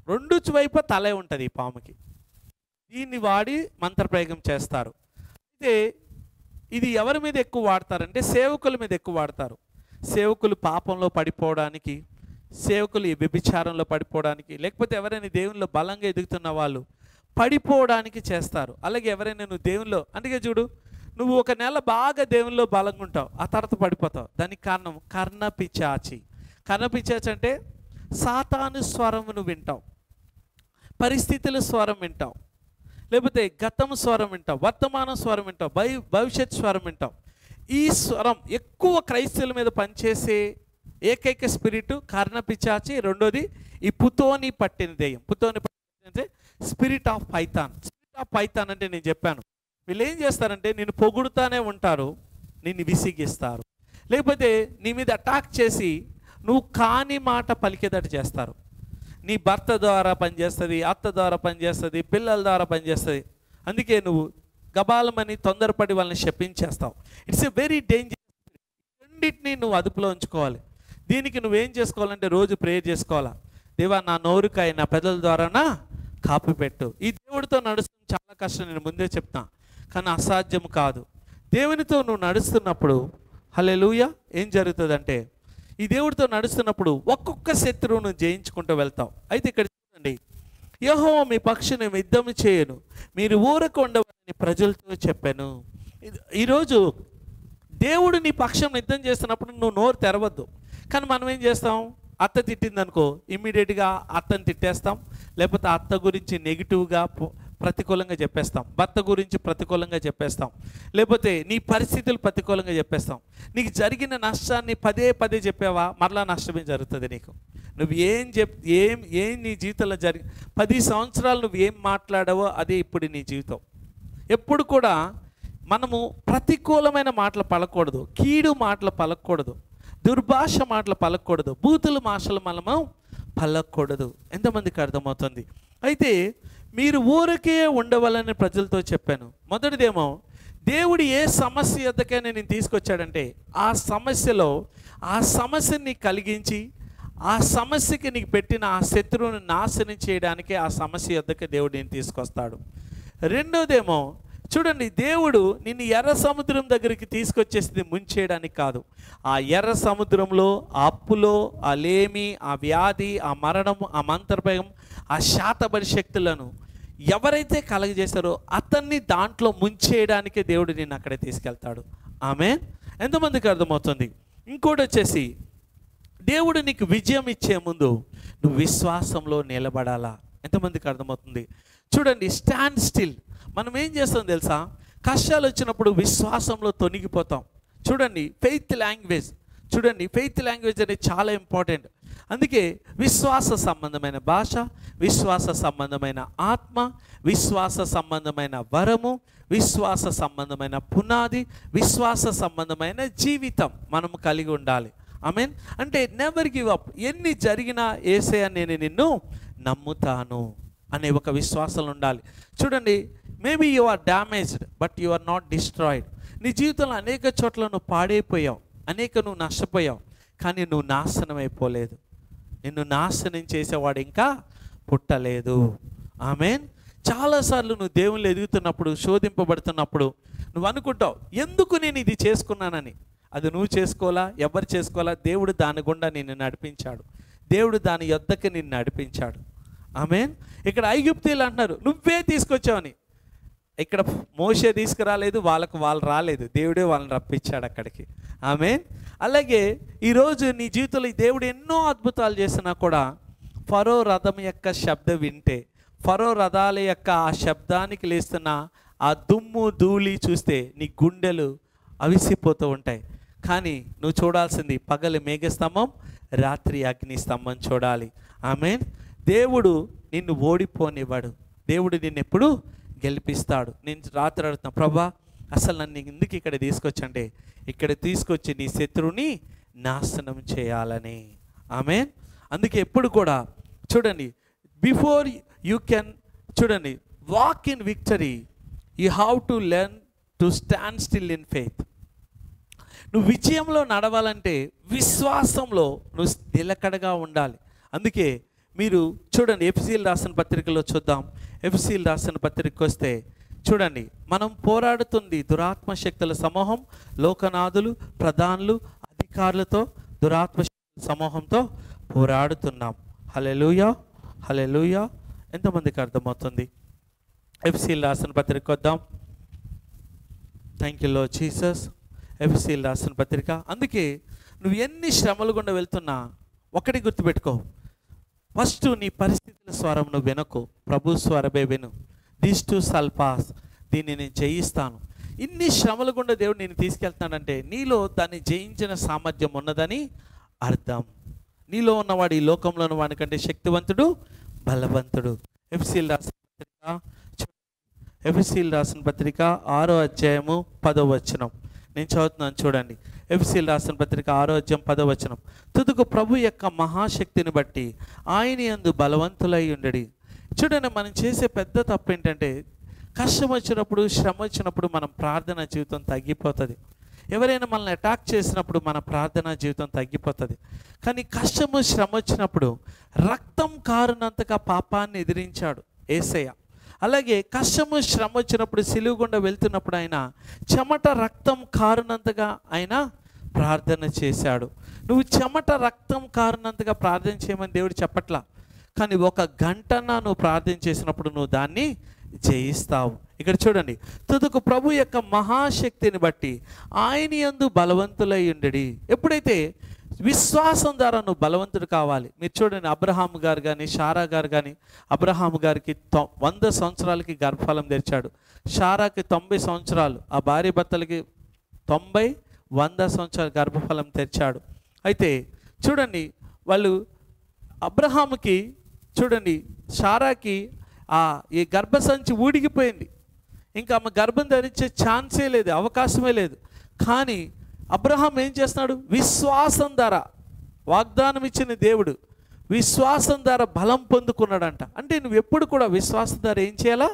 2 వైపు తలే ఉంటుంది ఈ పాముకి. దీన్ని వాడి మంత్రప్రయోగం చేస్తారు. అయితే ఇది ఎవరి మీద ఎక్కువ వాడతారంటే సేవకుల మీద ఎక్కువ వాడతారు. సేవకులు పాపంలో పడిపోవడానికి, సేవకులు ఈ వ్యభిచారంలో పడిపోవడానికి, లేకపోతే ఎవరైనా దేవునిలో బలంగా ఎదుగుతున్న వాళ్ళు పడిపోవడానికి చేస్తారు. అలాగే ఎవరైనా నువ్వు దేవునిలో, అందుకే చూడు, నువ్వు 1 నెల బాగా దేవునిలో బలంగా ఉంటావు, ఆ తర్వాత పడిపోతావు. దానికి కారణం కర్ణపిచాచి అంటే సాతాను స్వరమును వింటావు, పరిస్థితుల స్వరం వింటావు, లేకపోతే గతం స్వరం వింటావు, వర్తమానం స్వరం వింటావు, భవిష్యత్ స్వరం వింటావు. ఈ స్వరం ఎక్కువ క్రైస్తవుల మీద పనిచేసే ఏకైక స్పిరిట్ కర్ణపిచాచి. రెండోది ఈ పుతోని పట్టిన దెయ్యం. పుతోని పట్టిన అంటే spirit of Python. Spirit of Python అంటే నేను చెప్పాను, వీళ్ళు ఏం చేస్తారంటే నిన్ను పొగుడుతానే ఉంటారు, నిన్ను విసిగిస్తారు, లేకపోతే నీ మీద అటాక్ చేసి నువ్వు కాని మాట పలికేదట చేస్తారు. నీ భర్త ద్వారా పనిచేస్తుంది, అత్త ద్వారా పనిచేస్తుంది, పిల్లల ద్వారా పనిచేస్తుంది. అందుకే నువ్వు గబాలమని తొందరపడి వాళ్ళని శపించేస్తావు. It's a very dangerous. రెండింటినీ నువ్వు అదుపులో ఉంచుకోవాలి. దీనికి నువ్వేం చేసుకోవాలంటే రోజు ప్రేయర్ చేసుకోవాలా. దేవా, నా నోరుకాయ నా పెదల ద్వారానా కాపీ పెట్టు. ఈ దేవుడితో నడుస్తుంది చాలా కష్టం, నేను ముందే చెప్తా, కానీ అసాధ్యం కాదు. దేవునితో నువ్వు నడుస్తున్నప్పుడు హల్లెలూయా ఏం జరుగుతుందంటే, ఈ దేవుడితో నడుస్తున్నప్పుడు ఒక్కొక్క శత్రువును జయించుకుంటూ వెళ్తావు. అయితే ఇక్కడ చూడండి, యెహోవా మీ పక్షుని యుద్ధము చేయను, మీరు ఊరకు ఉండవని ప్రజలతో చెప్పాను. ఈరోజు దేవుడు నీ పక్షం యుద్ధం చేస్తున్నప్పుడు నువ్వు నోరు తెరవద్దు. కానీ మనం ఏం చేస్తాం, అత్త తిట్టిందనుకో ఇమ్మీడియట్గా అత్తని తిట్టేస్తాం, లేకపోతే అత్త గురించి నెగిటివ్గా ప్రతికూలంగా చెప్పేస్తాం, భర్త గురించి ప్రతికూలంగా చెప్పేస్తాం, లేకపోతే నీ పరిస్థితులు ప్రతికూలంగా చెప్పేస్తాం. నీకు జరిగిన నష్టాన్ని పదే చెప్పావా, మరలా నష్టమే జరుగుతుంది నీకు. నువ్వు ఏం నీ జీవితంలో 10 సంవత్సరాలు నువ్వు ఏం మాట్లాడావో అదే ఇప్పుడు నీ జీవితం. ఎప్పుడు కూడా మనము ప్రతికూలమైన మాటలు పలకూడదు, కీడు మాటలు పలకూడదు, దుర్భాష మాటలు పలకూడదు, బూతుల మాటలు మనము పలకూడదు. ఎంతమందికి అర్థమవుతుంది? అయితే మీరు ఊరికే ఉండవాలని ప్రజలతో చెప్పాను. మొదటిదేమో, దేవుడు ఏ సమస్య ఎద్దకైనా నేను తీసుకొచ్చాడంటే ఆ సమస్యని కలిగించి ఆ సమస్యకి నీకు పెట్టిన ఆ శత్రువుని నాశనం చేయడానికే ఆ సమస్య ఎద్దకే దేవుడు నేను తీసుకొస్తాడు. రెండోదేమో చూడండి, దేవుడు నిన్ను ఎర్ర సముద్రం దగ్గరికి తీసుకొచ్చేసింది ముంచేయడానికి కాదు. ఆ ఎర్ర సముద్రంలో ఆ అప్పులో, ఆ లేమి, ఆ వ్యాధి, ఆ మరణం, ఆ మంత్రభయం, ఆ శాతబడి శక్తులను ఎవరైతే కలగజేశారో అతన్ని దాంట్లో ముంచేయడానికే దేవుడు నిన్ను అక్కడే తీసుకెళ్తాడు. ఆమేన్. ఎంతమందికి అర్థమవుతుంది? ఇంకోటి వచ్చేసి, దేవుడు నీకు విజయం ఇచ్చే ముందు నువ్వు విశ్వాసంలో నిలబడాలా. ఎంతమందికి అర్థమవుతుంది? చూడండి, స్టాండ్ స్టిల్. మనం ఏం చేస్తాం తెలుసా? కష్టాలు వచ్చినప్పుడు విశ్వాసంలో తొనిగిపోతాం. చూడండి, ఫెయిత్ లాంగ్వేజ్ అనేది చాలా ఇంపార్టెంట్. అందుకే విశ్వాస సంబంధమైన భాష, విశ్వాస సంబంధమైన ఆత్మ, విశ్వాస సంబంధమైన వరము, విశ్వాస సంబంధమైన పునాది, విశ్వాస సంబంధమైన జీవితం మనం కలిగి ఉండాలి. ఆమేన్. అంటే నెవర్ గివ్ అప్. ఎన్ని జరిగినా యేసయ్య నేను నిన్ను నమ్ముతాను అనే ఒక విశ్వాసం ఉండాలి. చూడండి, maybe you are damaged but you are not destroyed. నీ జీవితంలో అనేక చోట్ల నువ్వు పాడైపోయావు, నువ్వు నష్టపోయావు, కానీ నువ్వు నాశనం అయిపోలేదు. నిన్ను నాశనం చేసేవాడు ఇంకా పుట్టలేదు. ఆమేన్. చాలాసార్లు నువ్వు దేవుళ్ళు ఎదుగుతున్నప్పుడు, శోధింపబడుతున్నప్పుడు నువ్వు అనుకుంటావు, ఎందుకు నేను ఇది చేసుకున్నానని. అది నువ్వు చేసుకోవాలా, ఎవరు చేసుకోవాలా? దేవుడు దాని గుండా నిన్ను నడిపించాడు, దేవుడు దాని యొద్దకి నిన్ను నడిపించాడు. ఆమేన్. ఇక్కడ ఐగుప్తీయులు అంటున్నారు నువ్వే తీసుకొచ్చావని. ఇక్కడ మోషే తీసుకురాలేదు, వాళ్ళు రాలేదు, దేవుడే వాళ్ళని రప్పించాడు అక్కడికి. ఆమేన్. అలాగే ఈరోజు నీ జీవితంలో దేవుడు ఎన్నో అద్భుతాలు చేసినా కూడా ఫరో రథం యొక్క శబ్దం వింటే, ఫరో రథాల యొక్క ఆ శబ్దానికి లేస్తున్న ఆ దుమ్ము ధూళి చూస్తే నీ గుండెలు అవిసిపోతూ ఉంటాయి. కానీ నువ్వు చూడాల్సింది పగలు మేఘస్తంభం, రాత్రి అగ్ని స్తంభం చూడాలి. ఆమేన్. దేవుడు నిన్ను ఓడిపోనివ్వడు, దేవుడు నిన్ను ఎప్పుడు గెలిపిస్తాడు. నేను రాత్రి అడుగుతున్నా, ప్రభా అసలు నన్ను ఎందుకు ఇక్కడ తీసుకొచ్చంటే ఇక్కడ తీసుకొచ్చి నీ శత్రువుని నాశనం చేయాలని. ఆమేన్. అందుకే ఎప్పుడు కూడా చూడండి, బిఫోర్ యూ కెన్ చూడండి walk in victory, you have to learn to stand still in faith. నువ్వు విజయంలో నడవాలంటే విశ్వాసంలో నువ్వు నిలకడగా ఉండాలి. అందుకే మీరు చూడండి, ఎఫెసీయులకు రాసిన పత్రికలో చూద్దాం. ఎఫెసీయులకు రాసిన పత్రికకు వస్తే చూడండి, మనం పోరాడుతుంది దురాత్మ శక్తుల సమూహం, లోకనాథులు, ప్రధానులు, అధికారులతో, దురాత్మ శక్తుల సమూహంతో పోరాడుతున్నాం. హల్లెలూయా, హల్లెలూయా. ఎంతమందికి అర్థమవుతుంది? ఎఫెసీయులకు రాసిన పత్రిక వద్దాం. Thank you Lord Jesus. ఎఫెసీయులకు రాసిన పత్రిక. అందుకే నువ్వు ఎన్ని శ్రమలు గుండా వెళ్తున్నా ఒకటి గుర్తుపెట్టుకో, ఫస్ట్ నీ పరిస్థితుల స్వరం నువ్వు వినకు, ప్రభు స్వరమే విను. దిస్ టు సల్పాస్, దీన్ని నేను జయిస్తాను. ఇన్ని శ్రమల గుండా దేవుడు నేను తీసుకెళ్తానంటే నీలో దాన్ని జయించిన సామర్థ్యం ఉన్నదని అర్థం. నీలో ఉన్నవాడు ఈ లోకంలో ఉన్నవాడి కంటే శక్తివంతుడు, బలవంతుడు. ఎఫెసీయులకు రాసిన పత్రిక 6వ అధ్యాయము 10వ వచనం నేను చదువుతున్నాను చూడండి. ఎఫెసీయులకు రాసిన పత్రిక 6వ అధ్యాయం 10వ వచనం. తుదకు ప్రభు యొక్క మహాశక్తిని బట్టి ఆయన యందు బలవంతులై ఉండడి. చూడండి, మనం చేసే పెద్ద తప్పు ఏంటంటే కష్టం వచ్చినప్పుడు, శ్రమ వచ్చినప్పుడు మనం ప్రార్థనా జీవితం తగ్గిపోతుంది. ఎవరైనా మనల్ని అటాక్ చేసినప్పుడు మన ప్రార్థనా జీవితం తగ్గిపోతుంది. కానీ కష్టము, శ్రమ వచ్చినప్పుడు రక్తం కారునంతగా పాపాన్ని ఎదిరించాడు యేసయ్య. అలాగే కష్టము, శ్రమ వచ్చినప్పుడు సిలువ గుండా వెళ్తున్నప్పుడు ఆయన చెమట రక్తం కారునంతగా ఆయన ప్రార్థన చేశాడు. నువ్వు చెమట రక్తం కారునంతగా ప్రార్థన చేయమని దేవుడు చెప్పట్లా, కానీ 1 గంటన నువ్వు ప్రార్థన చేసినప్పుడు నువ్వు దాన్ని జయిస్తావు. ఇక్కడ చూడండి, తుదకు ప్రభు యొక్క మహాశక్తిని బట్టి ఆయన యందు బలవంతులై ఉండడి. ఎప్పుడైతే విశ్వాసం ద్వారా నువ్వు బలవంతుడు కావాలి. మీరు చూడండి, అబ్రహాము గారు కానీ, షారా గారు కానీ, అబ్రహాము గారికి 100 సంవత్సరాలకి గర్భఫలం తెరిచాడు. షారాకి 90 సంవత్సరాలు, ఆ భార్య భర్తలకి 90, 100 సంవత్సరాలు గర్భఫలం తెరిచాడు. అయితే చూడండి, వాళ్ళు అబ్రహాముకి చూడండి, శారాకి ఈ గర్భసంచి ఊడిగిపోయింది. ఇంకా ఆమె గర్భం ధరించే ఛాన్సే లేదు, అవకాశమే లేదు. కానీ అబ్రహాం ఏం చేస్తున్నాడు? విశ్వాసం ద్వారా, వాగ్దానం ఇచ్చిన దేవుడు విశ్వాసం ద్వారా బలం పొందుకున్నాడంట. అంటే నువ్వు ఎప్పుడు కూడా విశ్వాసం ద్వారా ఏం చేయాలా?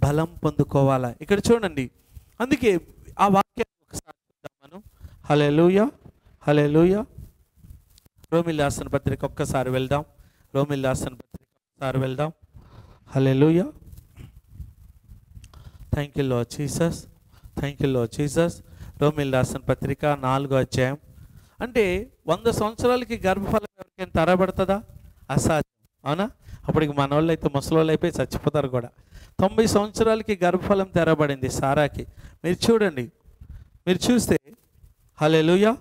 బలం పొందుకోవాలా. ఇక్కడ చూడండి, అందుకే ఆ వాక్యాన్ని ఒకసారి మనం హల్లెలూయా హల్లెలూయా. రోమీయులకు రాసిన పత్రిక ఒక్కసారి వెళ్దాం. రోమీయులకు రాసిన పత్రిక ఒకసారి వెళ్దాం. Hallelujah. Thank you Lord Jesus, thank you Lord Jesus. రోమీయులకు రాసిన పత్రిక 4వ అధ్యాయం. అంటే 100 సంవత్సరాలకి గర్భఫలం ఎవరికైనా తరబడుతుందా? అసాధ్యం, అవునా? అప్పటికి మన వాళ్ళు అయితే ముసలోళ్ళు అయిపోయి చచ్చిపోతారు కూడా. 90 సంవత్సరాలకి గర్భఫలం తెరబడింది సారాకి. మీరు చూడండి, మీరు చూస్తే హల్లెలూయా.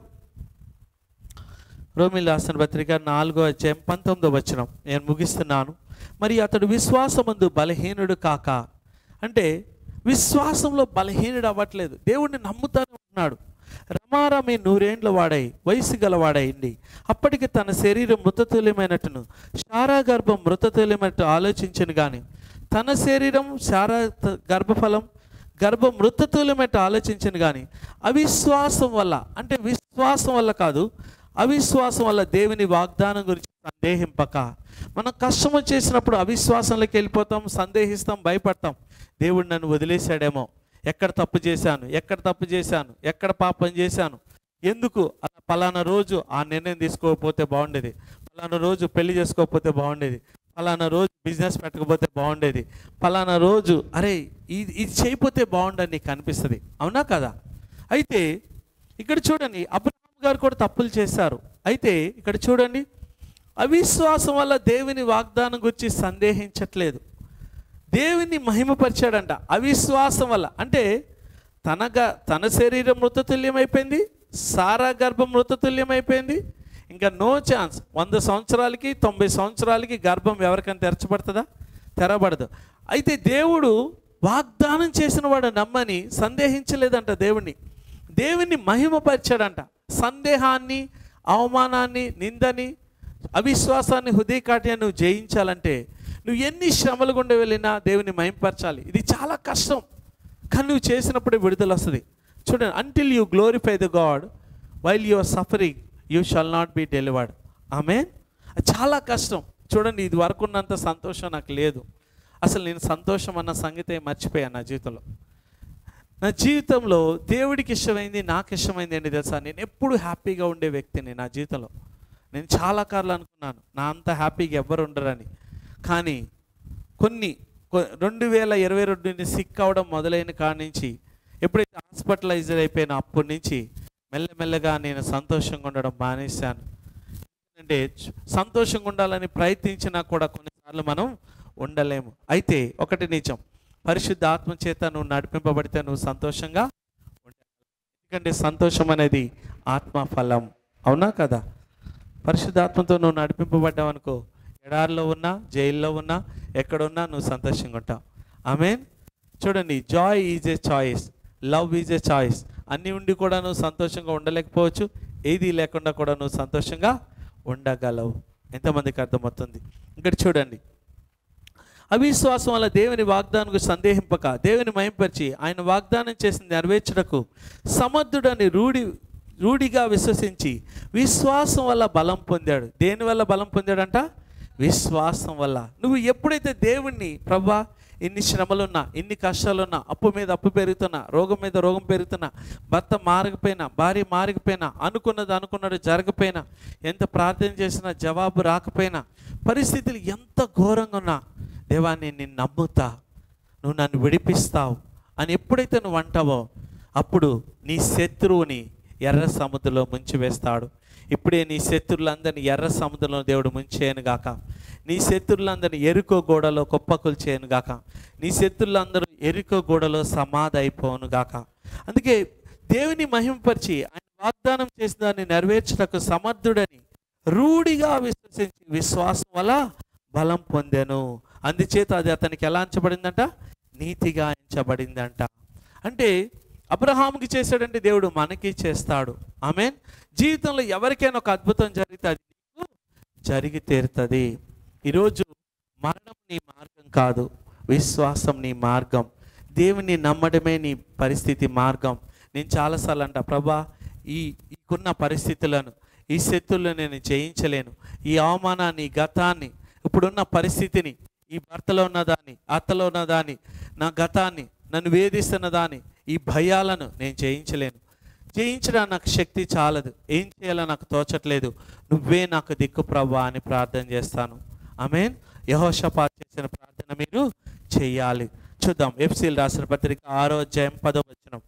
రోమీయులకు రాసిన పత్రిక 4వ అధ్యాయం 19వ వచనం నేను ముగిస్తున్నాను. మరి అతడు విశ్వాసమందు బలహీనుడు కాక, అంటే విశ్వాసంలో బలహీనుడు అవ్వట్లేదు, దేవుణ్ణి నమ్ముతానే ఉన్నాడు. రమారమి 100 ఏండ్ల వాడై వయసు గలవాడైంది. అప్పటికి తన శరీరం మృతతుల్యమైనట్టును శారా గర్భం మృతతుల్యమైనట్టు ఆలోచించను కానీ తన శరీరం శారా గర్భం మృతతుల్యమైనట్టు ఆలోచించను కానీ అవిశ్వాసం వల్ల, అంటే విశ్వాసం వల్ల కాదు, అవిశ్వాసం వల్ల దేవుని వాగ్దానం గురించి సందేహింపక. మనం కష్టం వచ్చేసినప్పుడు అవిశ్వాసంలోకి వెళ్ళిపోతాం, సందేహిస్తాం, భయపడతాం. దేవుడు నన్ను వదిలేశాడేమో, ఎక్కడ తప్పు చేశాను, ఎక్కడ పాపం చేశాను, ఎందుకు అలా పలానా రోజు ఆ నిర్ణయం తీసుకోకపోతే బాగుండేది, పలానా రోజు పెళ్లి చేసుకోకపోతే బాగుండేది, పలానా రోజు బిజినెస్ పెట్టకపోతే బాగుండేది, పలానా రోజు అరే ఇది చేయకపోతే బాగుండని నీకు అనిపిస్తుంది, అవునా కదా? అయితే ఇక్కడ చూడండి, అబ్రహాం గారు కూడా తప్పులు చేశారు. అయితే ఇక్కడ చూడండి, అవిశ్వాసం వల్ల దేవుని వాగ్దానం గురించి సందేహించట్లేదు, దేవుని మహిమపరిచాడంట. అవిశ్వాసం వల్ల అంటే తన శరీరం మృతతుల్యమైపోయింది, సారా గర్భం మృతతుల్యమైపోయింది. ఇంకా నో ఛాన్స్. 100 సంవత్సరాలకి 90 సంవత్సరాలకి గర్భం ఎవరికైనా తెరచబడుతుందా? తెరబడదు. అయితే దేవుడు వాగ్దానం చేసిన వాడు నమ్మని సందేహించలేదంట. దేవుణ్ణి మహిమపరిచాడంట. సందేహాన్ని, అవమానాన్ని, నిందని, అవిశ్వాసాన్ని, హృదయకాఠిన్యాన్ని నువ్వు జయించాలంటే నువ్వు ఎన్ని శ్రమలు గుండా వెళ్ళినా దేవుని మహిమపరచాలి. ఇది చాలా కష్టం, కానీ నువ్వు చేసినప్పుడే విడుదల వస్తుంది. చూడండి, until you glorify the God while you are suffering you shall not be delivered. Amen. చాలా కష్టం. చూడండి, ఇది వరకు ఉన్నంత సంతోషం నాకు లేదు. అసలు నేను సంతోషం అన్న సంగతే మర్చిపోయాను నా జీవితంలో. దేవుడికి ఇష్టమైంది, నాకు ఇష్టమైంది ఏంటి తెలుసా? నేను ఎప్పుడు హ్యాపీగా ఉండే వ్యక్తిని నా జీవితంలో. నేను చాలా కార్లు అనుకున్నాను నా అంత హ్యాపీగా ఎవ్వరు ఉండరని. కానీ 2022 సిక్ అవడం మొదలైన కాడి నుంచి, ఎప్పుడైతే హాస్పిటలైజ్డ్ అయిపోయిన అప్పటి నుంచి మెల్లమెల్లగా నేను సంతోషంగా ఉండడం మానేశాను. అంటే సంతోషంగా ఉండాలని ప్రయత్నించినా కూడా కొన్నిసార్లు మనం ఉండలేము. అయితే ఒకటి నిజం, పరిశుద్ధ ఆత్మ చేత నువ్వు నడిపింపబడితే నువ్వు సంతోషంగా ఉండాలి. ఎందుకంటే సంతోషం అనేది ఆత్మ ఫలం, అవునా కదా? పరిశుద్ధాత్మతో నువ్వు నడిపింపబడ్డావు అనుకో, ఎడారిలో ఉన్నా, జైల్లో ఉన్నా, ఎక్కడున్నా నువ్వు సంతోషంగా ఉంటావు. ఆమేన్. చూడండి, Joy is a choice, love is a choice. అన్నీ ఉండి కూడా నువ్వు సంతోషంగా ఉండలేకపోవచ్చు, ఏది లేకుండా కూడా నువ్వు సంతోషంగా ఉండగలవు. ఎంతమందికి అర్థమవుతుంది? ఇక్కడ చూడండి, అవిశ్వాసం వల్ల దేవుని వాగ్దానం సందేహింపక దేవుని మహిమపరిచి ఆయన వాగ్దానం చేసిన నెరవేర్చుటకు సమర్థుడని రూఢిగా విశ్వసించి విశ్వాసం వల్ల బలం పొందాడు. దేని వల్ల బలం పొందాడంట? విశ్వాసం వల్ల. నువ్వు ఎప్పుడైతే దేవుణ్ణి, ప్రభువా ఇన్ని శ్రమలున్నా, ఇన్ని కష్టాలున్నా, అప్పు మీద అప్పు పెరుగుతున్నా, రోగం మీద రోగం పెరుగుతున్నా, భర్త మారకపోయినా, భార్య మారకపోయినా, అనుకున్నది జరగకపోయినా, ఎంత ప్రార్థన చేసినా జవాబు రాకపోయినా, పరిస్థితులు ఎంత ఘోరంగా ఉన్నా, దేవా నేను నిన్ను నమ్ముతా, నువ్వు నన్ను విడిపిస్తావు అని ఎప్పుడైతే నువ్వు అంటావో అప్పుడు నీ శత్రువుని ఎర్ర సముద్రంలో ముంచివేస్తాడు. ఇప్పుడే నీ శత్రువులందరినీ ఎర్ర సముద్రంలో దేవుడు ముంచేయను గాక. నీ శత్రువులందరినీ ఎరుకో గోడలో కుప్పకులు చేయను గాక. నీ శత్రువులందరూ ఎరుకో గోడలో సమాధి అయిపోను గాక. అందుకే దేవుని మహిమపరిచి ఆయన వాగ్దానం చేసిన దాన్ని నెరవేర్చుటకు సమర్థుడని రూఢిగా విశ్వసించి విశ్వాసం వల్ల బలం పొందెను. అందుచేత అది అతనికి ఎలా ఎంచబడిందంట? నీతిగా ఎంచబడిందంట. అంటే అబ్రహాముకి చేశాడంటే దేవుడు మనకి చేస్తాడు. ఆమేన్. జీవితంలో ఎవరికైనా ఒక అద్భుతం జరిగితే అది జరిగి తీరుతుంది. ఈరోజు మరణం నీ మార్గం కాదు, విశ్వాసం నీ మార్గం. దేవుని నమ్మడమే నీ పరిస్థితి మార్గం. నేను చాలాసార్లు అంటా, ప్రభా ఈకున్న పరిస్థితులను, ఈ శత్రువులను నేను జయించలేను, ఈ అవమానాన్ని, గతాన్ని, ఇప్పుడున్న పరిస్థితిని, ఈ భర్తలో ఉన్నదాన్ని, అత్తలో ఉన్నదాన్ని, నా గతాన్ని, నన్ను వేధిస్తున్న దాన్ని, ఈ భయాలను నేను జయించలేను. జయించడానికి నాకు శక్తి చాలదు, ఏం చేయాలో నాకు తోచట్లేదు, నువ్వే నాకు దిక్కు ప్రభా అని ప్రార్థన చేస్తాను. ఆమేన్. యెహోషాపాతు చేసిన ప్రార్థన మీరు చేయాలి. చూద్దాం ఎఫెసీయులకు రాసిన పత్రిక 6వ అధ్యాయం 10వ వచనం.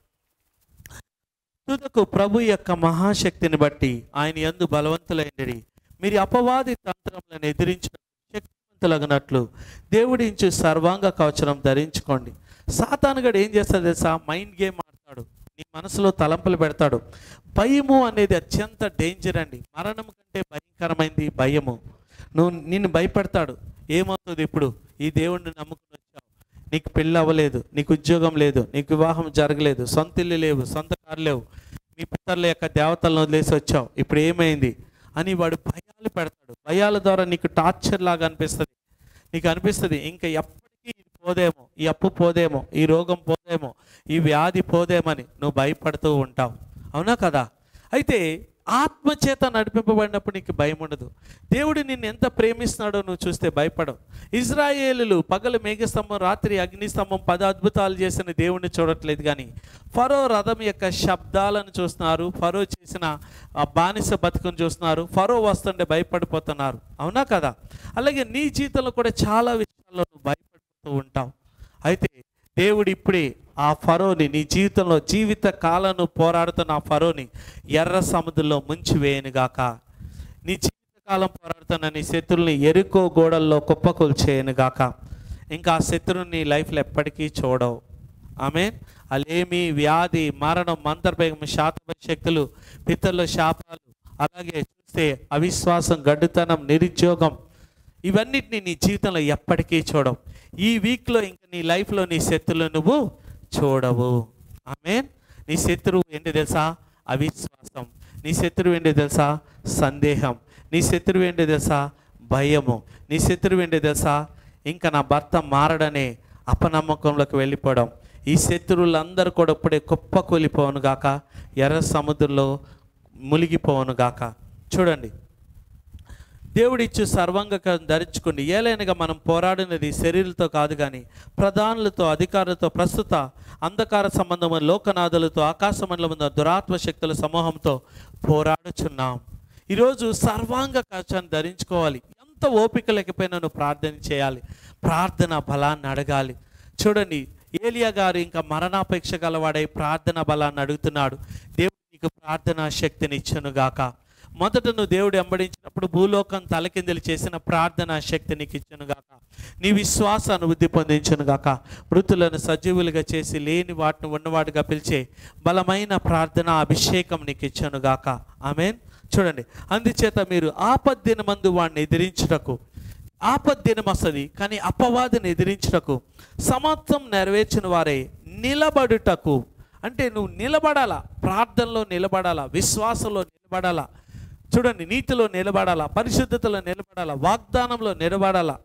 తుదకు ప్రభు యొక్క మహాశక్తిని బట్టి ఆయన యందు బలవంతులైనడి, మీరు అపవాది తంత్రములను ఎదిరించిన శక్తివంతులగినట్లు దేవుడించు సర్వాంగ కవచం ధరించుకోండి. సాతానుగాడు ఏం చేస్తాడు తెలుసా? మైండ్ గేమ్ ఆడతాడు, నీ మనసులో తలంపులు పెడతాడు. భయము అనేది అత్యంత డేంజర్ అండి. మరణం కంటే భయంకరమైంది భయము. నిన్ను భయపెడతాడు. ఏమవుతుంది ఇప్పుడు? ఈ దేవుణ్ణి నమ్ముకుని వచ్చావు, నీకు పెళ్ళి అవ్వలేదు, నీకు ఉద్యోగం లేదు, నీకు వివాహం జరగలేదు, సొంత ఇల్లు లేవు, సొంత కారు లేవు, మీ పితరుల యొక్క దేవతలను వదిలేసి వచ్చావు, ఇప్పుడు ఏమైంది అని వాడు భయాలు పెడతాడు. భయాల ద్వారా నీకు టార్చర్ లాగా అనిపిస్తుంది. నీకు అనిపిస్తుంది ఇంకా ఎప్పటికీ ఇది పోదేమో, ఈ అప్పు పోదేమో, ఈ రోగం పోదేమో, ఈ వ్యాధి పోదేమని నువ్వు భయపడుతూ ఉంటావు. అవునా కదా? అయితే ఆత్మచేత నడిపింపబడినప్పుడు నీకు భయం ఉండదు. దేవుడు నిన్ను ఎంత ప్రేమిస్తున్నాడో నువ్వు చూస్తే భయపడవు. ఇజ్రాయేలులు పగలు మేఘస్తంభం, రాత్రి అగ్నిస్తంభం 10 అద్భుతాలు చేసిన దేవుడిని చూడట్లేదు, కానీ ఫరో రథం యొక్క శబ్దాలను చూస్తున్నారు, ఫరో చేసిన బానిస బతుకుని చూస్తున్నారు, ఫరో వస్తుంటే భయపడిపోతున్నారు. అవునా కదా? అలాగే నీ జీవితంలో కూడా చాలా విషయాల్లో నువ్వు భయపడిపోతూ ఉంటావు. అయితే దేవుడు ఇప్పుడే ఆ ఫరోని, నీ జీవితంలో జీవిత కాలను పోరాడుతున్న ఆ ఫరోని ఎర్ర సముద్రంలో ముంచి వేయనుగాక. నీ జీవితకాలం పోరాడుతున్న నీ శత్రువుల్ని ఎరుకో గోడల్లో కుప్పకూల్చేయనుగాక. ఇంకా ఆ శత్రువుని నీ లైఫ్లో ఎప్పటికీ చూడవు. ఆమేన్. అలేమి, వ్యాధి, మరణం, మంత్రభేగం, శాతభ శక్తులు, పితరుల శాపాలు, అలాగే చూస్తే అవిశ్వాసం, గడ్డుతనం, నిరుద్యోగం, ఇవన్నిటిని నీ జీవితంలో ఎప్పటికీ చూడవు. ఈ వీక్లో ఇంకా నీ లైఫ్లో నీ శత్రువులు నువ్వు చూడవు. ఆమేన్. నీ శత్రువు ఏంటి తెలుసా? అవిశ్వాసం. నీ శత్రువు ఏంటి తెలుసా? సందేహం. నీ శత్రువు ఏంటి తెలుసా? భయము. నీ శత్రువు ఏంటి తెలుసా? ఇంకా నా భర్త మారడనే అపనమ్మకంలోకి వెళ్ళిపోవడం. ఈ శత్రువులందరూ కూడా ఇప్పుడే కుప్పకూలిపోవును గాక, ఎర్ర సముద్రంలో మునిగిపోవును గాక. చూడండి, దేవుడిచ్చు సర్వాంగం ధరించుకోండి. ఏలైనగా మనం పోరాడినది శరీరంతో కాదు, కానీ ప్రధానులతో, అధికారులతో, ప్రస్తుత అంధకార సంబంధమైన లోకనాథులతో, ఆకాశమండలమున్న దురాత్మ శక్తుల సమూహంతో పోరాడుచున్నాం. ఈరోజు సర్వాంగ కవచాన్ని ధరించుకోవాలి. ఎంత ఓపిక లేకపోయినా నువ్వు ప్రార్థన చేయాలి, ప్రార్థన బలాన్ని అడగాలి. చూడండి, ఏలియా గారు ఇంకా మరణాపేక్ష గలవాడై ప్రార్థన బలాన్ని అడుగుతున్నాడు. దేవుడు నీకు ప్రార్థనా శక్తిని ఇచ్చునుగాక. మొదట నువ్వు దేవుడు వెంబడించినప్పుడు భూలోకం తలకిందులు చేసిన ప్రార్థనా శక్తి నీకు ఇచ్చునుగాక. నీ విశ్వాసాన్ని వృద్ధి పొందించునుగాక. మృతులను సజీవులుగా చేసి లేని వాటిని ఉన్నవాడిగా పిలిచే బలమైన ప్రార్థన అభిషేకం నీకు ఇచ్చునుగాక. ఆమేన్. చూడండి, అందుచేత మీరు ఆపద్దినమందు వాడిని ఎదిరించుటకు, ఆపద్దినం వస్తుంది కానీ అపవాదిని ఎదిరించుటకు, సమత్వం నెరవేర్చిన వారే నిలబడుటకు. అంటే నువ్వు నిలబడాలా, ప్రార్థనలో నిలబడాలా, విశ్వాసంలో నిలబడాలా. చూడండి, నీతిలో నిలబడాలా, పరిశుద్ధతలో నిలబడాలా, వాగ్దానంలో నిలబడాలా.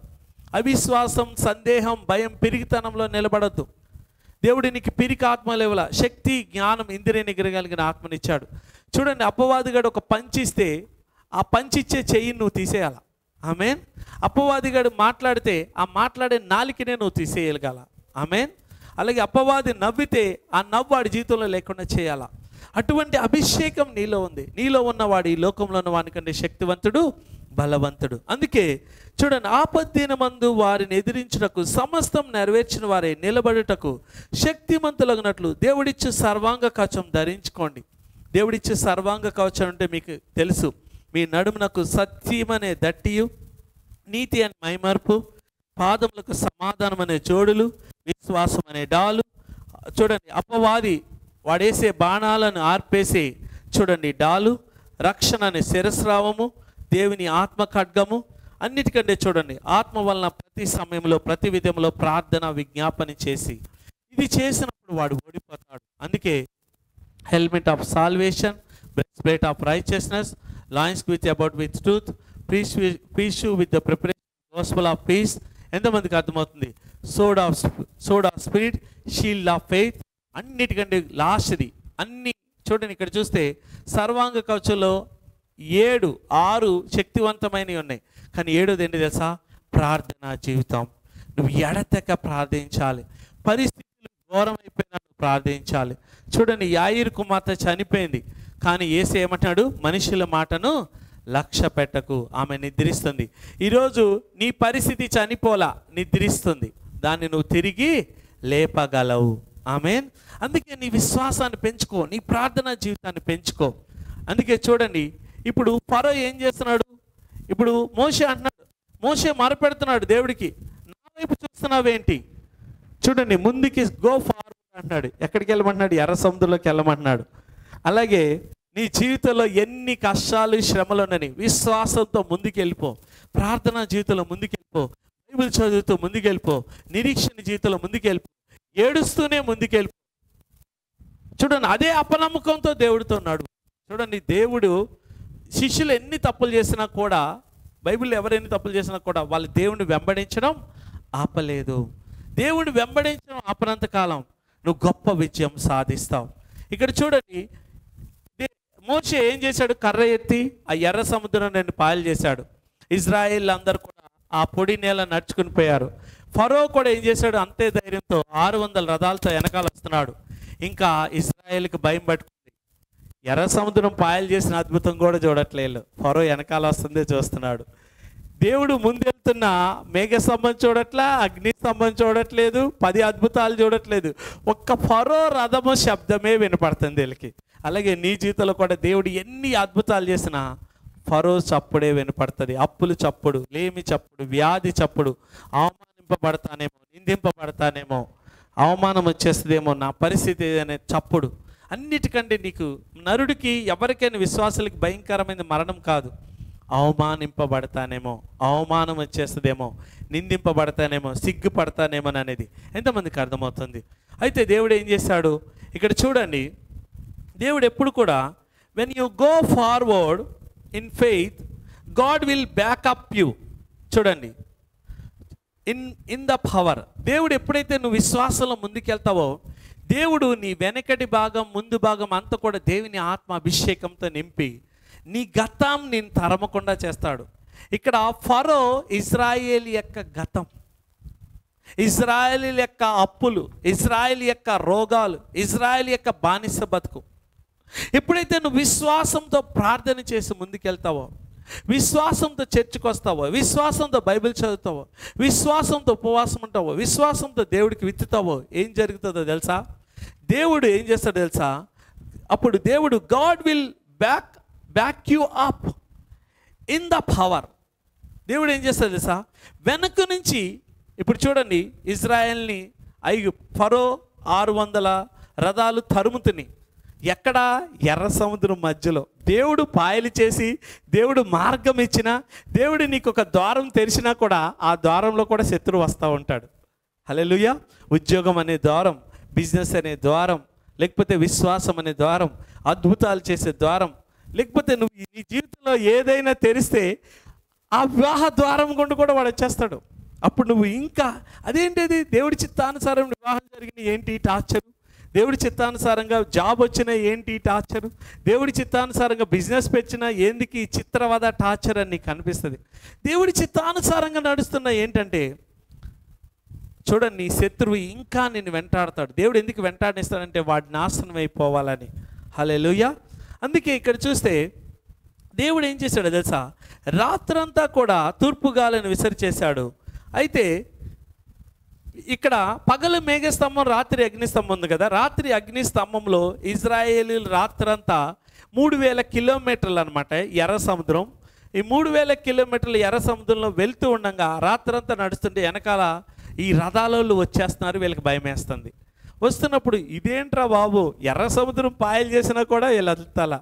అవిశ్వాసం, సందేహం, భయం, పిరిగితనంలో నిలబడద్దు. దేవుడి నీకు పిరికి ఆత్మ లేవల, శక్తి, జ్ఞానం, ఇంద్రియ నిగ్రహగలిగిన ఆత్మనిచ్చాడు. చూడండి, అపవాదిగాడు ఒక పంచిస్తే ఆ పంచిచ్చే చెయ్యిని నువ్వు తీసేయాల. ఆమేన్. అపవాదిగాడు మాట్లాడితే ఆ మాట్లాడే నాలికనే నువ్వు తీసేయగల. ఆమేన్. అలాగే అపవాది నవ్వితే ఆ నవ్వు వాడి జీవితంలో లేకుండా చేయాలా. అటువంటి అభిషేకం నీలో ఉంది. నీలో ఉన్నవాడు ఈ లోకంలో ఉన్న వానికంటే శక్తివంతుడు, బలవంతుడు. అందుకే చూడండి, ఆపద్దినమందు వారిని ఎదిరించుటకు, సమస్తం నెరవేర్చిన వారే నిలబడుటకు శక్తిమంతులగినట్లు దేవుడిచ్చే సర్వాంగ కవచం ధరించుకోండి. దేవుడిచ్చే సర్వాంగ కవచం అంటే మీకు తెలుసు. మీ నడుమునకు సత్యమనే దట్టియు, నీతి అనే మైమర్పు, పాదములకు సమాధానం అనే జోడులు, విశ్వాసం అనే డాలు. చూడండి, అపవాది వాడేసే బాణాలను ఆర్పేసే చూడండి డాలు, రక్షణ అనే శిరస్రావము, దేవుని ఆత్మ ఖడ్గము. అన్నిటికంటే చూడండి, ఆత్మ వలన ప్రతి సమయంలో, ప్రతి విధంలో ప్రార్థన, విజ్ఞాపన చేసి, ఇది చేసినప్పుడు వాడు ఓడిపోతాడు. అందుకే helmet of salvation, breastplate of righteousness, loins with about with truth, preach you with the preparation gospel of peace. ఎంతమందికి అర్థమవుతుంది? Sword of spirit, shield of faith. అన్నిటికంటే లాస్ట్ది అన్ని చూడండి, ఇక్కడ చూస్తే సర్వాంగ కవచంలో 6 శక్తివంతమైనవి ఉన్నాయి, కానీ 7ది ఏంటి తెలుసా? ప్రార్థనా జీవితం. నువ్వు ఎడతెక్క ప్రార్థించాలి. పరిస్థితులు ఘోరం అయిపోయినా నువ్వు ప్రార్థించాలి. చూడండి, యాయిరు కుమార్తె చనిపోయింది, కానీ యేసు ఏమంటున్నాడు? మనుషుల మాటను లక్ష్య పెట్టకు, ఆమె నిద్రిస్తుంది. ఈరోజు నీ పరిస్థితి చనిపోలా, నిద్రిస్తుంది. దాన్ని నువ్వు తిరిగి లేపగలవు. ఆమేన్. అందుకే నీ విశ్వాసాన్ని పెంచుకో, నీ ప్రార్థనా జీవితాన్ని పెంచుకో. అందుకే చూడండి, ఇప్పుడు ఫరో ఏం చేస్తున్నాడు? ఇప్పుడు మోషే అంటున్నాడు, మోషే మొరపెడుతున్నాడు దేవుడికి, నా వైపు చూస్తున్నావేంటి? చూడండి, ముందుకి గో ఫార్వర్డ్ అంటున్నాడు. ఎక్కడికి వెళ్ళమంటున్నాడు? ఎర్ర సముద్రంలోకి వెళ్ళమంటున్నాడు. అలాగే నీ జీవితంలో ఎన్ని కష్టాలు శ్రమలు ఉన్నని విశ్వాసంతో ముందుకెళ్ళిపో. ప్రార్థనా జీవితంలో ముందుకెళ్ళిపో, బైబిల్ చదువుతూ ముందుకెళ్ళిపో, నిరీక్షణ జీవితంలో ముందుకెళ్ళిపో, ఏడుస్తూనే ముందుకెళ్ళిపో. చూడండి, అదే అపనమ్మకంతో దేవుడితో ఉన్నాడు. చూడండి, దేవుడు శిష్యులు ఎన్ని తప్పులు చేసినా కూడా, బైబిల్లో ఎవరెన్ని తప్పులు చేసినా కూడా వాళ్ళు దేవుడిని వెంబడించడం ఆపలేదు. దేవుడిని వెంబడించడం ఆపనంత కాలం నువ్వు గొప్ప విజయం సాధిస్తావు. ఇక్కడ చూడండి, మోషే ఏం చేశాడు? కర్ర ఎత్తి ఆ ఎర్ర సముద్రం నేను పాయలు చేశాడు. ఇజ్రాయేల్ అందరూ కూడా ఆ పొడి నేల నడుచుకుని పోయారు. ఫరో కూడా ఏం చేశాడు? అంతే ధైర్యంతో 600 రథాలతో వెనకాల వస్తున్నాడు. ఇంకా ఇజ్రాయేల్కి భయం పట్టుకుంది. ఎర్ర సముద్రం పాయలు చేసిన అద్భుతం కూడా చూడట్లేదు, ఫరో వెనకాల వస్తుందే చూస్తున్నాడు. దేవుడు ముందెళ్తున్న మేఘ స్తంభం చూడట్లా, అగ్ని స్తంభం చూడట్లేదు, 10 అద్భుతాలు చూడట్లేదు, ఒక్క ఫరో రథము శబ్దమే వినపడుతుంది వీళ్ళకి. అలాగే నీ జీవితంలో కూడా దేవుడు ఎన్ని అద్భుతాలు చేసినా ఫరో చప్పుడే వినపడుతుంది. అప్పులు చప్పుడు, లేమి చప్పుడు, వ్యాధి చప్పుడు, అవమానింపబడతానేమో, నిందింపబడతానేమో, అవమానం వచ్చేస్తుందేమో, నా పరిస్థితి అనే చప్పుడు. అన్నిటికంటే నీకు నరుడికి, ఎవరికైనా విశ్వాసాలకి భయంకరమైన మరణం కాదు, అవమానింపబడతానేమో, అవమానం వచ్చేస్తుందేమో, నిందింపబడతానేమో, సిగ్గుపడతానేమో అనేది ఎంతమందికి అర్థమవుతుంది? అయితే దేవుడు ఏం చేశాడు? ఇక్కడ చూడండి, దేవుడు ఎప్పుడు కూడా when you go forward in faith, God will backup you. చూడండి, ఇన్ ద పవర్. దేవుడు ఎప్పుడైతే నువ్వు విశ్వాసంలో ముందుకెళ్తావో, దేవుడు నీ వెనకటి భాగం, ముందు భాగం అంతా కూడా దేవుని ఆత్మ అభిషేకంతో నింపి నీ గతం నేను తరమకుండా చేస్తాడు. ఇక్కడ ఫరో ఇజ్రాయేల్ యొక్క గతం, ఇజ్రాయేల్ యొక్క అప్పులు, ఇజ్రాయేల్ యొక్క రోగాలు, ఇజ్రాయేల్ యొక్క బానిస బతుకు. ఎప్పుడైతే నువ్వు విశ్వాసంతో ప్రార్థన చేసి ముందుకెళ్తావో, విశ్వాసంతో చర్చికి వస్తావో, విశ్వాసంతో బైబిల్ చదువుతావో, విశ్వాసంతో ఉపవాసం ఉంటావో, విశ్వాసంతో దేవుడికి విత్తుతావో, ఏం జరుగుతుందో తెలుసా? దేవుడు ఏం చేస్తాడో తెలుసా? అప్పుడు దేవుడు God will back you up in the power. దేవుడు ఏం చేస్తాడు తెలుసా? వెనక నుంచి, ఇప్పుడు చూడండి, ఇజ్రాయెల్ని ఫరో 600 రథాలు తరుముతుని ఎక్కడ? ఎర్ర సముద్రం మధ్యలో. దేవుడు పాయలు చేసి, దేవుడు మార్గం ఇచ్చిన, దేవుడు నీకు ఒక ద్వారం తెరిచినా కూడా ఆ ద్వారంలో కూడా శత్రువు వస్తూ ఉంటాడు. హల్లెలూయా. ఉద్యోగం అనే ద్వారం, బిజినెస్ అనే ద్వారం, లేకపోతే విశ్వాసం అనే ద్వారం, అద్భుతాలు చేసే ద్వారం, లేకపోతే నువ్వు నీ జీవితంలో ఏదైనా తెరిస్తే ఆ వివాహ ద్వారం గుండా కూడా వాడు వచ్చేస్తాడు. అప్పుడు నువ్వు ఇంకా అదేంటిది? దేవుడి చిత్తానుసారం వివాహం జరిగిన ఏంటి టార్చరు? దేవుడి చిత్తానుసారంగా జాబ్ వచ్చినా ఏంటి టార్చరు? దేవుడి చిత్తానుసారంగా బిజినెస్ పెట్టినా ఎందుకు ఈ చిత్రవద టార్చర్ అని నీకు అనిపిస్తుంది. దేవుడి చిత్తానుసారంగా నడుస్తున్న ఏంటంటే, చూడండి, నీ శత్రువు ఇంకా నిన్ను వెంటాడతాడు. దేవుడు ఎందుకు వెంటాడిస్తాడంటే వాడు నాశనం అయిపోవాలని. హల్లెలూయా. అందుకే ఇక్కడ చూస్తే దేవుడు ఏం చేశాడో తెలుసా? రాత్రంతా కూడా తూర్పు గాలిని విసరిచేశాడు. అయితే ఇక్కడ పగలు మేఘస్తంభం, రాత్రి అగ్నిస్తంభం ఉంది కదా. రాత్రి అగ్నిస్తంభంలో ఇజ్రాయేలీలు రాత్రంతా 3000 కిలోమీటర్లు అనమాట ఎర్ర సముద్రం. ఈ 3000 కిలోమీటర్లు ఎర్ర సముద్రంలో వెళ్తూ ఉండగా రాత్రంతా నడుస్తుంటే వెనకాల ఈ రథాలలో వచ్చేస్తున్నారు. వీళ్ళకి భయం వేస్తుంది. వస్తున్నప్పుడు ఇదేంట్రా బాబు, ఎర్ర సముద్రం పాయలు చేసినా కూడా వీళ్ళు అదుతాల.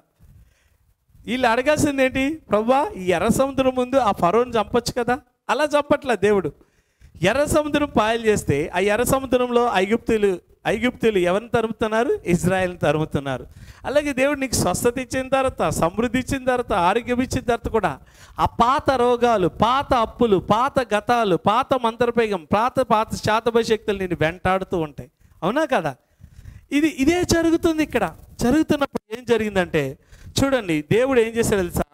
వీళ్ళు అడగాల్సింది ఏంటి? ప్రభువా, ఈ ఎర్ర సముద్రం ముందు ఆ ఫరోని చంపొచ్చు కదా. అలా చంపట్లే దేవుడు. ఎర్ర సముద్రం పాయలు చేస్తే ఆ ఎర్ర సముద్రంలో ఐగుప్తులు ఐగుప్తులు ఎవరిని తరుముతున్నారు? ఇజ్రాయెల్ని తరుముతున్నారు. అలాగే దేవుడు నీకు స్వస్థత ఇచ్చిన తర్వాత, సమృద్ధి ఇచ్చిన తర్వాత, ఆరోగ్యం ఇచ్చిన తర్వాత కూడా ఆ పాత రోగాలు, పాత అప్పులు, పాత గతాలు, పాత మంత్రపేగం, పాత శాతభశక్తులు నిన్ను వెంటాడుతూ ఉంటాయి. అవునా కదా? ఇదే జరుగుతుంది ఇక్కడ. జరుగుతున్నప్పుడు ఏం జరిగిందంటే చూడండి, దేవుడు ఏం చేశాడు తెలుసా?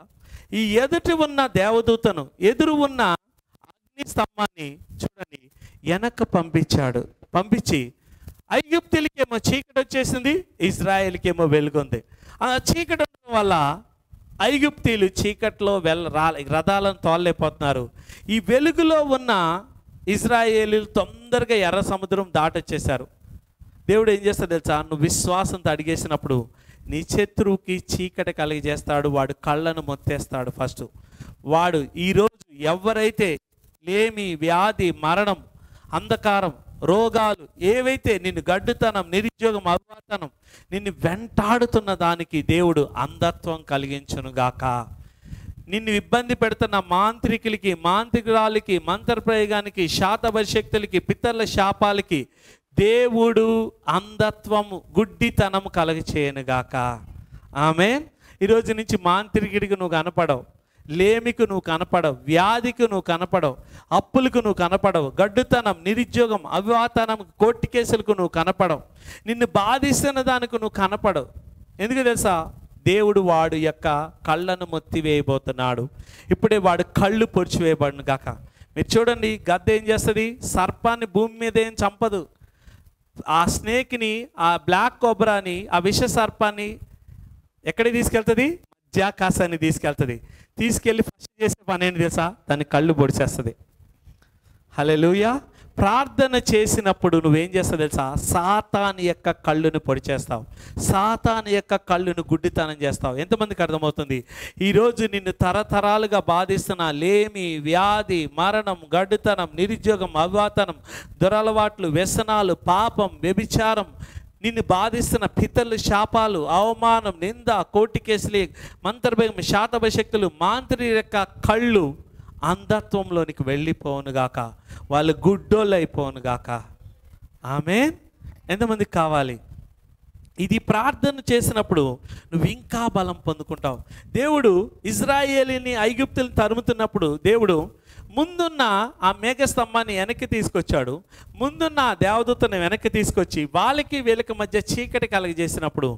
ఈ ఎదుటి ఉన్న దేవదూతను, ఎదురు ఉన్న అగ్ని స్తంభాన్ని చూడండి వెనక్కి పంపించి ఐగుప్తులకేమో చీకటి వచ్చేసింది, ఇజ్రాయెల్కేమో వెలుగుంది. ఆ చీకటి ఉండడం వల్ల ఐగుప్తీలు చీకట్లో రథాలను తోలలేకపోతున్నారు. ఈ వెలుగులో ఉన్న ఇజ్రాయేలీలు తొందరగా ఎర్ర సముద్రం దాటొచ్చేశారు. దేవుడు ఏం చేస్తాడు తెలుసా? నువ్వు విశ్వాసంతో అడిగేసినప్పుడు నీ శత్రువుకి చీకటి కలిగజేస్తాడు, వాడు కళ్ళను మొత్తేస్తాడు. ఫస్ట్ వాడు ఈరోజు ఎవరైతే లేమి, వ్యాధి, మరణం, అంధకారం, రోగాలు ఏవైతే నిన్ను గడ్డుతనం, నిరుద్యోగం, అవ్వాతనం నిన్ను వెంటాడుతున్న దానికి దేవుడు అంధత్వం కలిగించునుగాక. నిన్ను ఇబ్బంది పెడుతున్న మాంత్రికులకి, మాంత్రికురాలకి, మంత్రప్రయోగానికి, శాతభశక్తులకి, పితరుల శాపాలకి దేవుడు అంధత్వము, గుడ్డితనము కలగచేయనుగాక. ఆమేన్. ఈరోజు నుంచి మాంత్రికుడికి నువ్వు కనపడవు, లేమికి నువ్వు కనపడవు, వ్యాధికి నువ్వు కనపడవు, అప్పులకు నువ్వు కనపడవు, గడ్డుతనం, నిరుద్యోగం, అవివాతనం, కోర్టు కేసులకు నువ్వు కనపడవు, నిన్ను బాధిస్తున్న దానికి నువ్వు కనపడవు. ఎందుకు తెలుసా? దేవుడు వాడు యొక్క కళ్ళను మొత్తివేయబోతున్నాడు. ఇప్పుడే వాడు కళ్ళు పొడిచివేయబడును గాక. మీరు చూడండి, గద్ద ఏం చేస్తుంది? సర్పాన్ని భూమి మీద ఏం చంపదు. ఆ స్నేక్ని, ఆ బ్లాక్ కోబ్రాని, ఆ విష సర్పాన్ని ఎక్కడికి తీసుకెళ్తుంది? మధ్యాకాశాన్ని తీసుకెళ్ళి ఫస్ట్ చేసే పని ఏంటి తెలుసా? దాన్ని కళ్ళు పొడిచేస్తుంది. హల్లెలూయా. ప్రార్థన చేసినప్పుడు నువ్వేం చేస్తావు తెలుసా? సాతాను యొక్క కళ్ళును పొడిచేస్తావు, సాతాను యొక్క కళ్ళును గుడ్డితనం చేస్తావు. ఎంతమందికి అర్థమవుతుంది? ఈరోజు నిన్ను తరతరాలుగా బాధిస్తున్న లేమి, వ్యాధి, మరణం, గడ్డుతనం, నిరుద్యోగం, అవ్వాతనం, దురలవాట్లు, వ్యసనాలు, పాపం, వ్యభిచారం, నిన్ను బాధిస్తున్న పితరుల శాపాలు, అవమానం, నింద, కోర్టు కేసులు, మంత్రభేగం, శాతభశక్తులు, మాంత్రి యొక్క కళ్ళు అంధత్వంలోనికి వెళ్ళిపోనుగాక, వాళ్ళు గుడ్డోళ్ళు అయిపోనుగాక. ఆమేన్. ఎంతమందికి కావాలి? ఇది ప్రార్థన చేసినప్పుడు నువ్వు ఇంకా బలం పొందుకుంటావు. దేవుడు ఇజ్రాయేలీని, ఐగుప్తులను తరుముతున్నప్పుడు దేవుడు ముందున్న ఆ మేఘస్తంభాన్ని వెనక్కి తీసుకొచ్చాడు. ముందున్న దేవదూతను వెనక్కి తీసుకొచ్చి వాళ్ళకి వీళ్ళకి మధ్య చీకటి కలగజేసినప్పుడు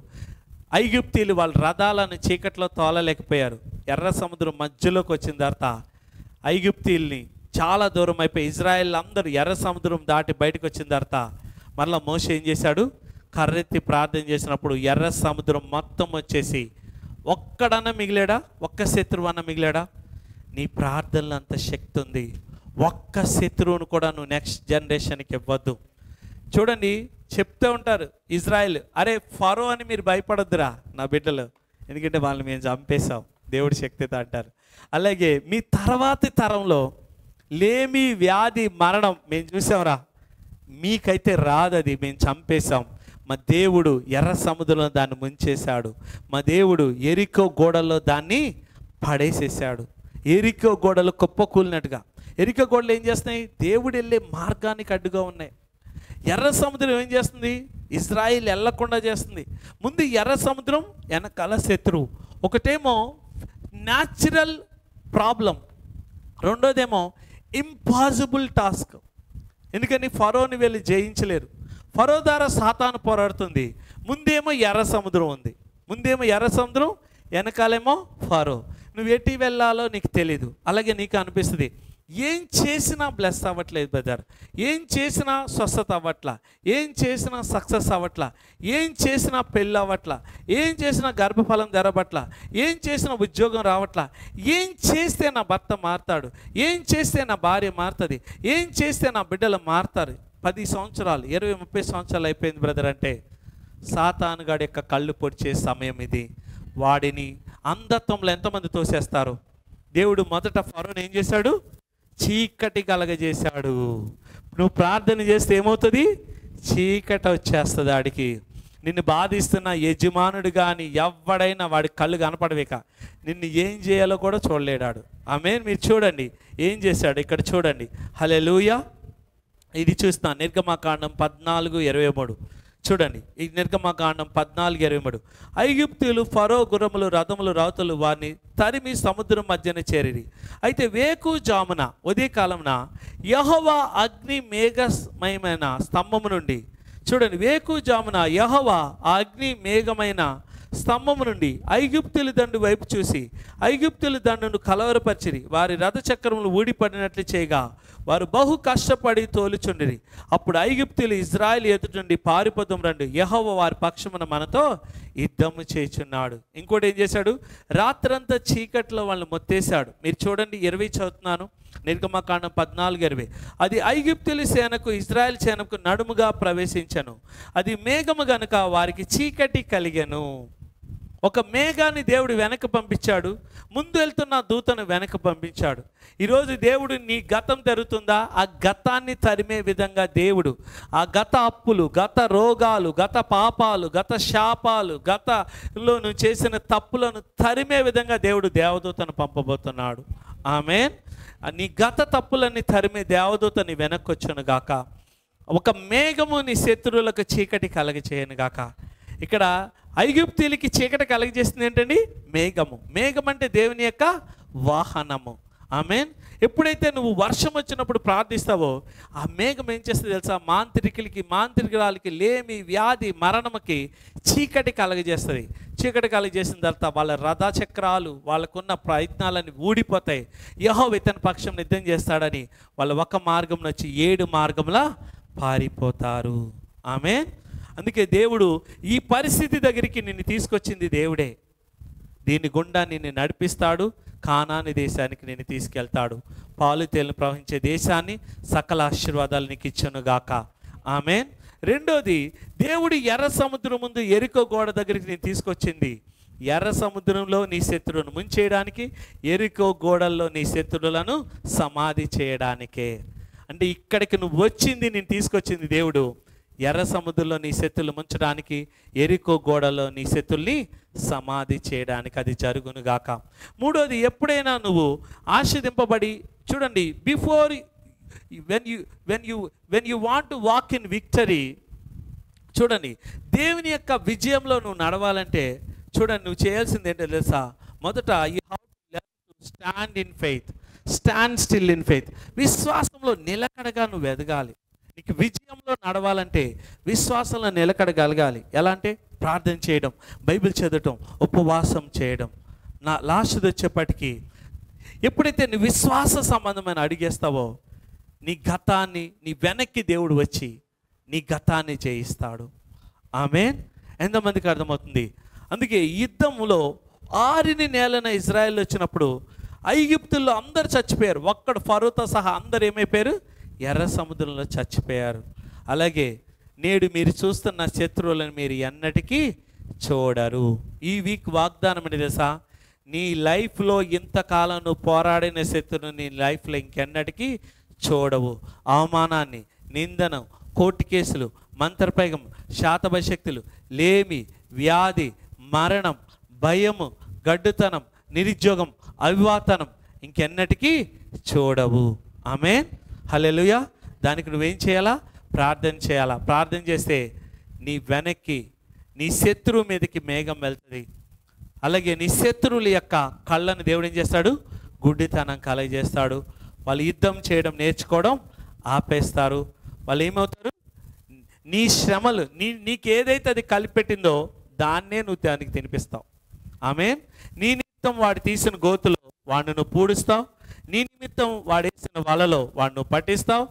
ఐగుప్తీలు వాళ్ళ రథాలను చీకట్లో తోలలేకపోయారు. ఎర్ర సముద్రం మధ్యలోకి వచ్చిన తర్వాత ఐగుప్తీల్ని చాలా దూరం అయిపోయి ఇజ్రాయెల్ అందరూ ఎర్ర సముద్రం దాటి బయటకు వచ్చిన తర్వాత మళ్ళీ మోషే ఏం చేశాడు? కర్రెత్తి ప్రార్థన చేసినప్పుడు ఎర్ర సముద్రం మొత్తం వచ్చేసి ఒక్కడన్నా మిగిలాడా? ఒక్క శత్రువు అన్న మిగిలాడా? నీ ప్రార్థనలో అంత శక్తి ఉంది. ఒక్క శత్రువును కూడా నువ్వు నెక్స్ట్ జనరేషన్కి ఇవ్వద్దు. చూడండి, చెప్తూ ఉంటారు ఇజ్రాయెల్, అరే ఫరో అని మీరు భయపడొద్దురా నా బిడ్డలు, ఎందుకంటే వాళ్ళని మేము చంపేశాం, దేవుడి శక్తితో అంటారు. అలాగే మీ తర్వాతి తరంలో లేమి, వ్యాధి, మరణం మేము చూసాంరా, మీకైతే రాదది, మేము చంపేశాం. మా దేవుడు ఎర్ర సముద్రంలో దాన్ని ముంచేశాడు. మా దేవుడు ఎరికో గోడల్లో దాన్ని పడేసేసాడు. ఎరికో గోడలు కుప్పకూలినట్టుగా. ఎరికో గోడలు ఏం చేస్తున్నాయి? దేవుడు వెళ్ళే మార్గానికి అడ్డుగా ఉన్నాయి. ఎర్ర సముద్రం ఏం చేస్తుంది? ఇజ్రాయిల్ వెళ్ళకుండా చేస్తుంది. ముందు ఎర్ర సముద్రం, వెనకాల శత్రువు. ఒకటేమో న్యాచురల్ ప్రాబ్లం, రెండోదేమో ఇంపాసిబుల్ టాస్క్. ఎందుకని? ఫరోని వెళ్ళి జయించలేరు. ఫరో ద్వారా సాతాను పోరాడుతుంది. ముందేమో ఎర్ర సముద్రం ఉంది, ముందేమో ఎర్ర సముద్రం, వెనకాలేమో ఫరో. నువ్వు ఎటు వెళ్ళాలో నీకు తెలీదు. అలాగే నీకు అనిపిస్తుంది, ఏం చేసినా బ్లెస్ అవ్వట్లేదు బ్రదర్, ఏం చేసినా స్వస్థత అవ్వట్లా, ఏం చేసినా సక్సెస్ అవ్వట్లా, ఏం చేసినా పెళ్ళి అవ్వట్లా, ఏం చేసినా గర్భఫలం తెరబట్లా, ఏం చేసినా ఉద్యోగం రావట్లా, ఏం చేస్తే నా భర్త మారుతాడు, ఏం చేస్తే నా భార్య మారుతుంది, ఏం చేస్తే నా బిడ్డలు మారుతారు. 10 సంవత్సరాలు 20-30 సంవత్సరాలు అయిపోయింది బ్రదర్ అంటే సాతానుగాడి యొక్క కళ్ళు పొడిచే సమయం ఇది. వాడిని అంధత్వంలో ఎంతమంది తోసేస్తారు? దేవుడు మొదట ఫరోని ఏం చేశాడు? చీకటి కలగజేశాడు. నువ్వు ప్రార్థన చేస్తే ఏమవుతుంది? చీకటి వచ్చేస్తుంది ఆడికి. నిన్ను బాధిస్తున్న యజమానుడు కానీ ఎవడైనా వాడి కళ్ళు కనపడవేక నిన్ను ఏం చేయాలో కూడా చూడలేడాడు. ఆమేన్. మీరు చూడండి ఏం చేశాడు ఇక్కడ చూడండి. హల్లెలూయా. ఇది చూస్తున్నా, నిర్గమకాండం 14:23. చూడండి ఈ నిర్గమకాండం 14:23. ఐగుప్తీయులు ఫరో గుర్రములు రథములు రాతులు వారిని తరిమి సముద్రం మధ్యన చేరిరి. అయితే వేకుజామున ఉదయకాలమున యెహోవా అగ్ని మేఘమయమైన స్తంభము నుండి, చూడండి వేకుజామున యెహోవా ఆ అగ్ని మేఘమైన స్తంభము నుండి ఐగుప్తుల దండు వైపు చూసి ఐగుప్తుల దండును కలవరపరిచిరి. వారి రథచక్రములు ఊడిపడినట్లు చేయగా వారు బహు కష్టపడి తోలుచుండిరి. అప్పుడు ఐగుప్తులు ఇజ్రాయేల్ ఎదుటి నుండి పారిపోదాం రండి, యెహోవా వారి పక్షమున మనతో యుద్ధము చేయుచున్నాడు. ఇంకోటి ఏం చేశాడు? రాత్రంతా చీకట్లో వాళ్ళని మొత్తేశాడు. మీరు చూడండి 20 చదువుతున్నాను, నిర్గమకాండం 14:20. అది ఐగుప్తుల సేనకు ఇజ్రాయెల్ సేనకు నడుముగా ప్రవేశించను, అది మేఘము గనుక వారికి చీకటి కలిగెను. ఒక మేఘాన్ని దేవుడు వెనక పంపించాడు, ముందు వెళ్తున్న దూతను వెనక పంపించాడు. ఈరోజు దేవుడు నీ గతం జరుగుతుందా, ఆ గతాన్ని తరిమే విధంగా దేవుడు ఆ గత అప్పులు, గత రోగాలు, గత పాపాలు, గత శాపాలు, గతలో నువ్వు చేసిన తప్పులను తరిమే విధంగా దేవుడు దేవదూతను పంపబోతున్నాడు. ఆమేన్. నీ గత తప్పులన్నీ తరిమే దేవదూత నీ వెనక్కి వచ్చును గాక. ఒక మేఘము నీ శత్రువులకు చీకటి కలగచేయను గాక. ఇక్కడ ఐగుప్తీయులకి చీకటి కలగజేస్తుంది ఏంటండి? మేఘము. మేఘం అంటే దేవుని యొక్క వాహనము. ఆమేన్. ఎప్పుడైతే నువ్వు వర్షం వచ్చినప్పుడు ప్రార్థిస్తావో ఆ మేఘం ఏం చేస్తుంది తెలుసా? మాంత్రికులకి మాంత్రికురాలకి లేమి, వ్యాధి, మరణముకి చీకటి కలగజేస్తుంది. చీకటి కలగజేసిన తర్వాత వాళ్ళ రథచక్రాలు, వాళ్ళకున్న ప్రయత్నాలన్నీ ఊడిపోతాయి. యెహోవా ఇతని పక్షం యుద్ధం చేస్తాడని వాళ్ళు ఒక మార్గం నుంచి 7 మార్గంలా పారిపోతారు. ఆమేన్. అందుకే దేవుడు ఈ పరిస్థితి దగ్గరికి నిన్ను తీసుకొచ్చింది దేవుడే. దీని గుండా నిన్ను నడిపిస్తాడు, కానాని దేశానికి నిన్ను తీసుకెళ్తాడు. పాలు తేనెలు ప్రవహించే దేశాన్ని, సకల ఆశీర్వాదాలు నీకు ఇచ్చునుగాక. ఆమేన్. రెండోది, దేవుడు ఎర్ర సముద్రం ముందు ఎరికో గోడ దగ్గరికి నేను తీసుకొచ్చింది ఎర్ర సముద్రంలో నీ శత్రువులను ముంచేయడానికి, ఎరికో గోడల్లో నీ శత్రువులను సమాధి చేయడానికే. అంటే ఇక్కడికి నువ్వు వచ్చింది, నేను తీసుకొచ్చింది దేవుడు ఎర్ర సముద్రంలో నీ శత్రులు ముంచడానికి, ఎరికో గోడలో నీ శత్రుల్ని సమాధి చేయడానికి. అది జరుగునుగాక. మూడోది, ఎప్పుడైనా నువ్వు ఆశీర్వదింపబడి, చూడండి, before when you want to walk in victory, చూడండి, దేవుని యొక్క విజయంలో నువ్వు నడవాలంటే చూడండి నువ్వు చేయాల్సింది ఏంటో తెలుసా? మొదట you have to learn to stand in faith, stand still in faith. విశ్వాసంలో నిలకడగా నువ్వు ఎదగాలి. నీకు విజయంలో నడవాలంటే విశ్వాసంలో నిలకడగలగాలి. ఎలా అంటే ప్రార్థన చేయడం, బైబిల్ చదవటం, ఉపవాసం చేయడం. నా లాస్ట్ వచ్చేప్పటికీ ఎప్పుడైతే నువ్వు విశ్వాస సంబంధమైన అడిగేస్తావో నీ గతాన్ని, నీ వెనక్కి దేవుడు వచ్చి నీ గతాన్ని జయిస్తాడు. ఆమేన్. ఎంతమందికి అర్థమవుతుంది? అందుకే యుద్ధంలో ఆరిని నేలన ఇజ్రాయెల్ వచ్చినప్పుడు ఐగుప్తుల్లో అందరు చచ్చిపోయారు. ఒక్కడు ఫరోతో సహా అందరు ఏమైపోయారు? ఎర్ర సముద్రంలో చచ్చిపోయారు. అలాగే నేడు మీరు చూస్తున్న శత్రువులను మీరు ఎన్నటికీ చూడరు. ఈ వీక్ వాగ్దానం ఏంటి తెలుసా? నీ లైఫ్లో ఇంతకాలం నువ్వు పోరాడిన శత్రువును నీ లైఫ్లో ఇంకెన్నటికీ చూడవు. అవమానాన్ని, నిందనం, కోర్టు కేసులు, మంత్రపైగం, శాతభశక్తులు, లేమి, వ్యాధి, మరణం, భయము, గడ్డుతనం, నిరుద్యోగం, అవివాతనం ఇంకెన్నటికీ చూడవు. ఆమేన్. హల్లెలూయా. దానికి నువ్వేం చేయాలా? ప్రార్థన చేయాలా. ప్రార్థన చేస్తే నీ వెనక్కి నీ శత్రువు మీదకి మేఘం వెళ్తుంది. అలాగే నీ శత్రువుల యొక్క కళ్ళను దేవుడు ఏం చేస్తాడు? గుడ్డితనం కలగజేస్తాడు. వాళ్ళు యుద్ధం చేయడం నేర్చుకోవడం ఆపేస్తారు. వాళ్ళు ఏమవుతారు? నీ శ్రమలు, నీకు ఏదైతే అది కలిపెట్టిందో దాన్నే నువ్వు దానికి తినిపిస్తావు. ఆమేన్. నీ నిమిత్తం వాడు తీసిన గోతులో వాడిని నువ్వు పూడుస్తావు. నీ నిమిత్తం వాడేసిన వలలో వాడు నువ్వు పట్టిస్తావు.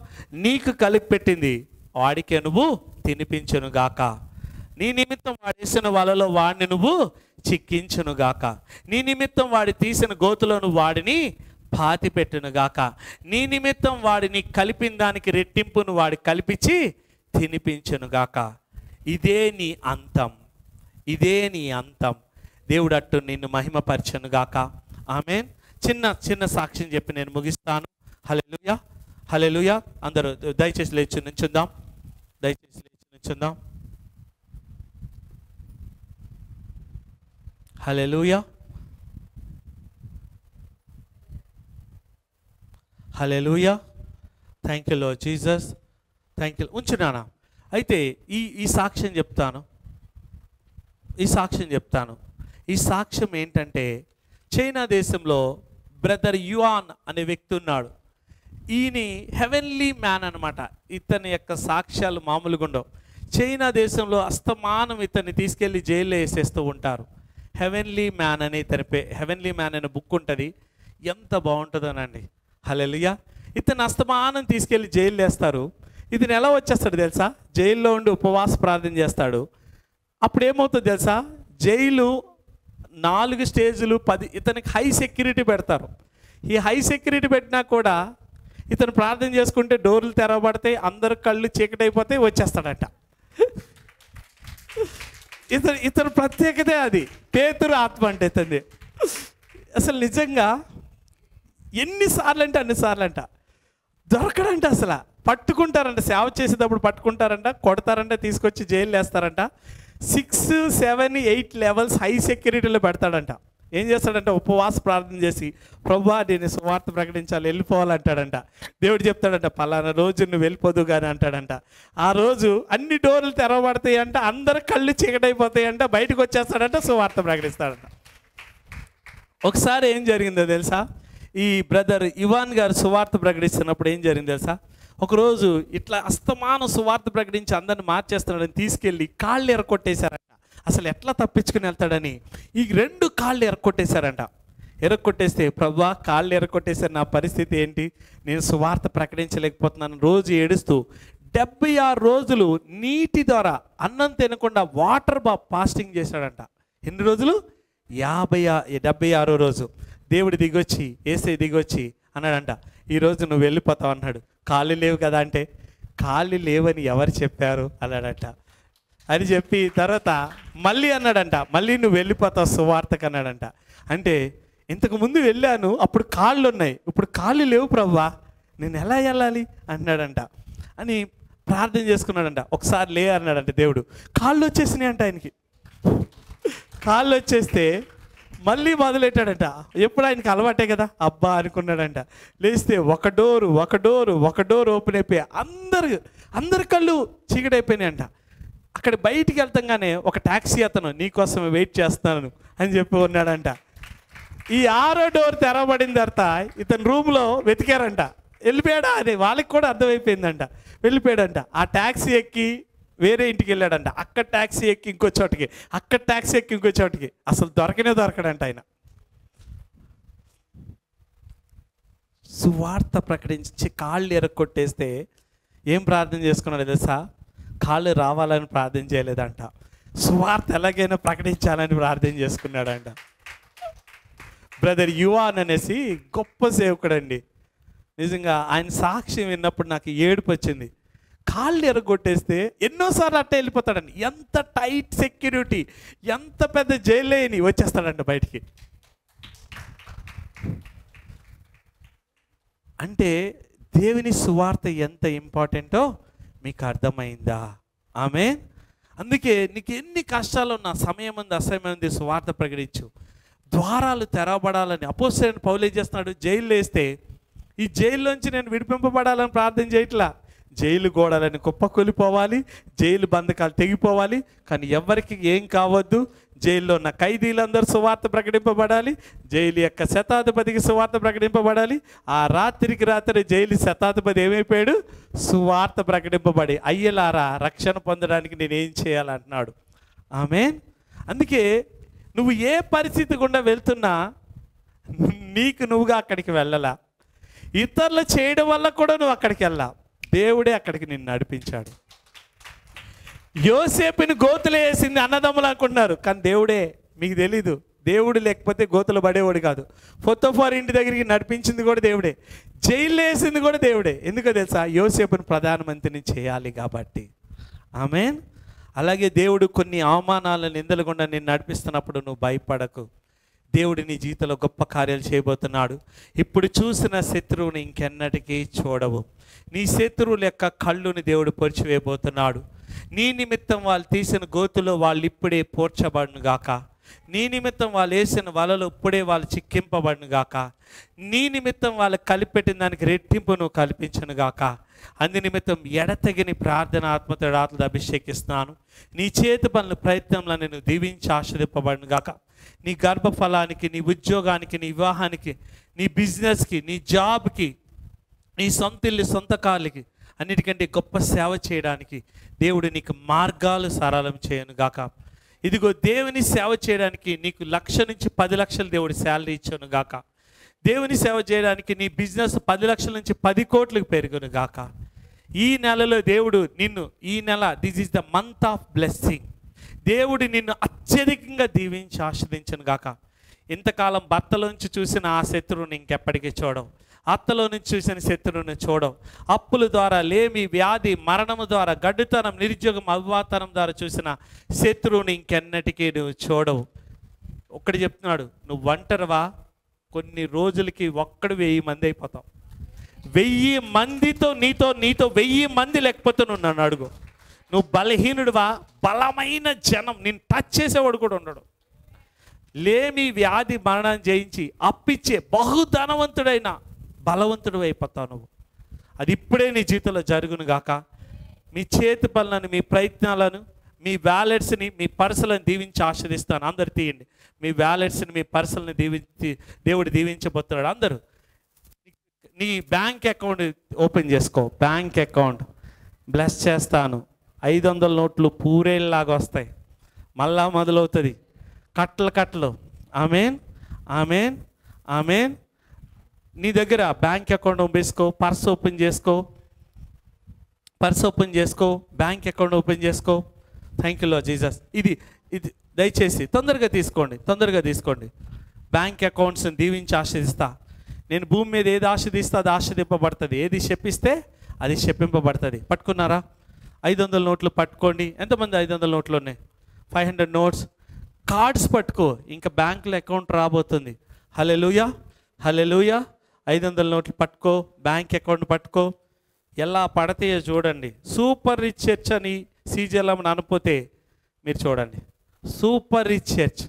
నీకు కలిపెట్టింది వాడికే నువ్వు తినిపించునుగాక. నీ నిమిత్తం వాడేసిన వలలో వాడిని నువ్వు చిక్కించునుగాక. నీ నిమిత్తం వాడి తీసిన గోతులో నువ్వు వాడిని పాతి పెట్టునుగాక. నీ నిమిత్తం వాడిని కలిపిన దానికి రెట్టింపును వాడి కల్పించి తినిపించునుగాక. ఇదే నీ అంతం, ఇదే నీ అంతం. దేవుడు అట్టు నిన్ను మహిమపరచునుగాక. ఆమేన్. చిన్న సాక్ష్యం చెప్పి నేను ముగిస్తాను. హల్లెలూయా, హల్లెలూయా. అందరూ దయచేసి లేచి నిల్చుందాం. దయచేసి లేచి నిల్చుందాం. Hallelujah, hallelujah. Thank you Lord Jesus. Thank you. ఉంచున్నానా? అయితే ఈ సాక్ష్యం చెప్తాను. ఈ సాక్ష్యం ఏంటంటే, చైనా దేశంలో బ్రదర్ యువాన్ అనే వ్యక్తి ఉన్నాడు. ఈయన హెవెన్లీ మ్యాన్ అనమాట. ఇతని యొక్క సాక్ష్యాలు మామూలుగా ఉండవు. చైనా దేశంలో అస్తమానం ఇతన్ని తీసుకెళ్ళి జైల్లో వేసేస్తూ ఉంటారు. హెవెన్లీ మ్యాన్ అనే బుక్ ఉంటుంది. ఎంత బాగుంటుందోనండి. హల్లెలూయా. ఇతను అస్తమానం తీసుకెళ్ళి జైలు వేస్తారు. ఇతను ఎలా వచ్చేస్తాడు తెలుసా? జైల్లో ఉండి ఉపవాస ప్రార్థన చేస్తాడు. అప్పుడు ఏమవుతుంది తెలుసా? జైలు 4 స్టేజులు 10 ఇతనికి హై సెక్యూరిటీ పెడతారు. ఈ హై సెక్యూరిటీ పెట్టినా కూడా ఇతను ప్రార్థన చేసుకుంటే డోర్లు తెరవబడతాయి, అందరు కళ్ళు చీకటైపోతాయి, వచ్చేస్తాడట. ఇతను ప్రత్యేకతే అది. పేతురు ఆత్మ అంటే ఇతన్ని. అసలు నిజంగా ఎన్నిసార్లు అంటే అన్నిసార్లు అంట దొరకడంట. అసలు పట్టుకుంటారంట, సేవ చేసేటప్పుడు పట్టుకుంటారంట, కొడతారంట, తీసుకొచ్చి జైలు వేస్తారంట. 6, 7, 8 లెవెల్స్ హై సెక్యూరిటీలో పెడతాడంట. ఏం చేస్తాడంట? ఉపవాస ప్రార్థన చేసి, ప్రభువా నేను సువార్త ప్రకటించాలి, వెళ్ళిపోవాలంటాడంట. దేవుడు చెప్తాడంట, పలానా రోజు నువ్వు వెళ్ళిపోదు కానీ అంటాడంట. ఆ రోజు అన్ని డోర్లు తెరవబడతాయి అంట, అందరు కళ్ళు చీకటైపోతాయి అంట, బయటకు వచ్చేస్తాడంట, సువార్త ప్రకటిస్తాడంట. ఒకసారి ఏం జరిగిందో తెలుసా? ఈ బ్రదర్ ఇవాన్ గారు సువార్త ప్రకటిస్తున్నప్పుడు ఏం జరిగింది తెలుసా? ఒకరోజు ఇట్లా అస్తమానం సువార్త ప్రకటించి అందరిని మార్చేస్తున్నాడని తీసుకెళ్ళి కాళ్ళు ఎరకొట్టేశారంట. అసలు ఎట్లా తప్పించుకుని వెళ్తాడని ఈ 2 కాళ్ళు ఎరకొట్టేశారంట. ఎరకొట్టేస్తే, ప్రభువా కాళ్ళు ఎరకొట్టేశారు, నా పరిస్థితి ఏంటి, నేను సువార్త ప్రకటించలేకపోతున్నాను రోజు ఏడుస్తూ 76 రోజులు నీటి ద్వారా అన్నం తినకుండా వాటర్ ఫాస్టింగ్ చేశాడంట. ఎన్ని రోజులు? 76వ రోజు దేవుడు దిగొచ్చి, యేసయ్య దిగొచ్చి అన్నాడంట, ఈరోజు నువ్వు వెళ్ళిపోతావు అన్నాడు. కాళ్ళు లేవు కదా అంటే, కాళ్ళు లేవని ఎవరు చెప్పారు అన్నాడంట. అని చెప్పి తర్వాత మళ్ళీ అన్నాడంట, మళ్ళీ నువ్వు వెళ్ళిపోతావు సువార్తకు అన్నాడంట. అంటే ఇంతకుముందు వెళ్ళాను, అప్పుడు కాళ్ళు ఉన్నాయి, ఇప్పుడు కాళ్ళు లేవు ప్రభువా, నేను ఎలా వెళ్ళాలి అన్నాడంట. అని ప్రార్థన చేసుకున్నాడంట. ఒకసారి లే అన్నాడంట దేవుడు. కాళ్ళు వచ్చేసినాయి అంట ఆయనకి. కాళ్ళు వచ్చేస్తే మళ్ళీ మొదలెట్టాడంట. ఎప్పుడు ఆయనకి అలవాటే కదా, అబ్బా అనుకున్నాడంట. లేస్తే ఒక డోర్ ఓపెన్ అయిపోయి అందరి కళ్ళు చీకటైపోయినాయంట. అక్కడ బయటికి వెళ్తాగానే ఒక ట్యాక్సీ అతను, నీకోసం వెయిట్ చేస్తున్నాను అని చెప్పి ఉన్నాడంట. ఈ 6వ డోర్ తెరవబడిన తర్వాత ఇతను రూమ్లో వెతికారంట. వెళ్ళిపోయాడా అని వాళ్ళకి కూడా అర్థమైపోయిందంట. వెళ్ళిపోయాడంట. ఆ ట్యాక్సీ ఎక్కి వేరే ఇంటికి వెళ్ళాడంట. అక్కడ ట్యాక్సీ ఎక్కి ఇంకో చోటికి, అక్కడ ట్యాక్సీ ఎక్కి ఇంకో చోటికి. అసలు దొరకడంట ఆయన. సువార్త ప్రకటించి కాళ్ళు ఎరగొట్టేస్తే ఏం ప్రార్థన చేసుకున్నాడు తెలుసా? కాళ్ళు రావాలని ప్రార్థన చేయలేదంట, సువార్త ఎలాగైనా ప్రకటించాలని ప్రార్థన చేసుకున్నాడంట. బ్రదర్ యువాన్ అనేసి గొప్ప సేవకుడండి. నిజంగా ఆయన సాక్ష్యం విన్నప్పుడు నాకు ఏడుపు వచ్చింది. కాళ్ళు ఎరగొట్టేస్తే ఎన్నోసార్లు అట్టే వెళ్ళిపోతాడండి. ఎంత టైట్ సెక్యూరిటీ, ఎంత పెద్ద జైలేని వచ్చేస్తాడంట బయటికి. అంటే దేవుని సువార్త ఎంత ఇంపార్టెంటో మీకు అర్థమైందా? ఆమేన్. అందుకే నీకు ఎన్ని కష్టాలు ఉన్నా సమయం ఉంది అసమయం ఉంది, సువార్త ప్రకటించు. ద్వారాలు తెరవబడాలని అపోస్తలుడైన పౌలు ఏం చేస్తున్నాడు? జైలు వేస్తే ఈ జైల్లోంచి నేను విడిపింపబడాలని ప్రార్థన చేయట్లా. జైలు గోడలని కుప్పకూలిపోవాలి, జైలు బంధకాలు తెగిపోవాలి, కానీ ఎవరికి ఏం కావద్దు. జైల్లో ఉన్న ఖైదీలందరూ సువార్త ప్రకటింపబడాలి, జైలు యొక్క శతాధిపతికి సువార్త ప్రకటింపబడాలి. ఆ రాత్రికి రాత్రి జైలు శతాధిపతి ఏమైపోయాడు? సువార్త ప్రకటింపబడి, అయ్యలారా రక్షణ పొందడానికి నేనేం చేయాలంటున్నాడు. ఆమేన్. అందుకే నువ్వు ఏ పరిస్థితి గుండా వెళ్తున్నా నీకు నువ్వుగా అక్కడికి వెళ్ళలా, ఇతరులు చేయడం వల్ల కూడా నువ్వు అక్కడికి వెళ్ళా. దేవుడే అక్కడికి నిన్ను నడిపించాడు. యోసేపుని గోతులు వేసింది అన్నదమ్ములు అనుకుంటున్నారు, కానీ దేవుడే. మీకు తెలీదు, దేవుడు లేకపోతే గోతులు పడేవాడు కాదు. పొతోఫారు ఇంటి దగ్గరికి నడిపించింది కూడా దేవుడే, జైలు వేసింది కూడా దేవుడే. ఎందుకో తెలుసా? యోసేపుని ప్రధానమంత్రిని చేయాలి కాబట్టి. ఆమేన్. అలాగే దేవుడు కొన్ని అవమానాలను నిందలు గుండా నిన్ను నడిపిస్తున్నప్పుడు నువ్వు భయపడకు. దేవుడు నీ జీవితంలో గొప్ప కార్యాలు చేయబోతున్నాడు. ఇప్పుడు చూసిన శత్రువుని ఇంకెన్నటికీ చూడవు. నీ శత్రువుల యొక్క కళ్ళుని దేవుడు పొడిచివేయబోతున్నాడు. నీ నిమిత్తం వాళ్ళు తీసిన గోతులో వాళ్ళు ఇప్పుడే పోర్చబడును గాక. నీ నిమిత్తం వాళ్ళు వేసిన వలలో ఇప్పుడే వాళ్ళు చిక్కింపబడును గాక. నీ నిమిత్తం వాళ్ళు కలిపెట్టిన దానికి రెట్టింపు నువ్వు కల్పించను గాక. అందు నిమిత్తం ఎడతెగని ప్రార్థన ఆత్మతో రాత్రులు అభిషేకిస్తున్నాను. నీ చేతి పనుల ప్రయత్నంలో నేను దీవించి ఆశీర్వదింపబడును గాక. నీ గర్భఫలానికి, నీ ఉద్యోగానికి, నీ వివాహానికి, నీ బిజినెస్కి, నీ జాబ్కి, నీ సొంత ఇల్లు, సొంత కార్లకి, అన్నిటికంటే గొప్ప సేవ చేయడానికి దేవుడు నీకు మార్గాలు సరళం చేయను గాక. ఇదిగో దేవుని సేవ చేయడానికి నీకు 1,00,000 నుంచి 10 లక్షలు దేవుడు శాలరీ ఇచ్చాను గాక. దేవుని సేవ చేయడానికి నీ బిజినెస్ 10 లక్షల నుంచి 10 కోట్లకు పెరుగును గాక. ఈ నెలలో దేవుడు నిన్ను, ఈ నెల this is the month of blessing, దేవుడు నిన్ను అత్యధికంగా దీవించి ఆస్వాదించను గాక. ఇంతకాలం భర్తలోంచి చూసిన ఆ శత్రువుని ఇంకెప్పటికీ చూడవు. అత్తలో నుంచి చూసిన శత్రువుని చూడవు. అప్పుల ద్వారా, లేమి, వ్యాధి, మరణము ద్వారా, గడ్డుతనం, నిరుద్యోగం, అవ్వాతనం ద్వారా చూసిన శత్రువుని ఇంకెన్నటికీ నువ్వు చూడవు. ఒక్కటి చెప్తున్నాడు, నువ్వు ఒంటరివా, కొన్ని రోజులకి ఒక్కడు 1000 మంది అయిపోతావు. 1000 మందితో నీతో 1000 మంది లేకపోతే నువ్వు నన్ను అడుగు. నువ్వు బలహీనుడివా, బలమైన జనం నిన్ను టచ్ చేసేవాడు కూడా ఉండడు. లేమి, వ్యాధి, మరణాన్ని జయించి అప్పిచ్చే బహుధనవంతుడైన బలవంతుడు అయిపోతావు నువ్వు. అది ఇప్పుడే నీ జీవితంలో జరుగును గాక. మీ చేతి పనులను, మీ ప్రయత్నాలను, మీ వ్యాలెట్స్ని, మీ పర్సులను దీవించి ఆస్వాదిస్తాను. అందరు తీయండి. మీ వ్యాలెట్స్ని, మీ పర్సులను దీవించి దేవుడు దీవించబోతున్నాడు. అందరూ నీ బ్యాంక్ అకౌంట్ ఓపెన్ చేసుకో. బ్యాంక్ అకౌంట్ బ్లెస్ చేస్తాను. 500 నోట్లు పూరేలాగా వస్తాయి. మళ్ళా మొదలవుతుంది కట్టలు. Amen, amen, amen. నీ దగ్గర బ్యాంక్ అకౌంట్ ఓపెన్ చేసుకో. పర్స్ ఓపెన్ చేసుకో. బ్యాంక్ అకౌంట్ ఓపెన్ చేసుకో. Thank you Lord Jesus. ఇది దయచేసి తొందరగా తీసుకోండి. బ్యాంక్ అకౌంట్స్ని దీవించి ఆశీర్దిస్తా. నేను భూమి మీద ఏది ఆశీర్దిస్తే అది ఆశీర్దింపబడుతుంది. ఏది శపిస్తే అది శపింపబడుతుంది. పట్టుకున్నారా? 500 నోట్లు పట్టుకోండి. ఎంతమంది 500 నోట్లు ఉన్నాయి? 500 నోట్స్. కార్డ్స్ పట్టుకో. ఇంకా బ్యాంకులో అకౌంట్ రాబోతుంది. హల్లెలూయా, హల్లెలూయా. 500 నోట్లు పట్టుకో. బ్యాంక్ అకౌంట్ పట్టుకో. ఎలా పడతాయో చూడండి. సూపర్ రిచ్ చర్చ్ అని సీజలం అనుపోతే మీరు చూడండి. Super rich church.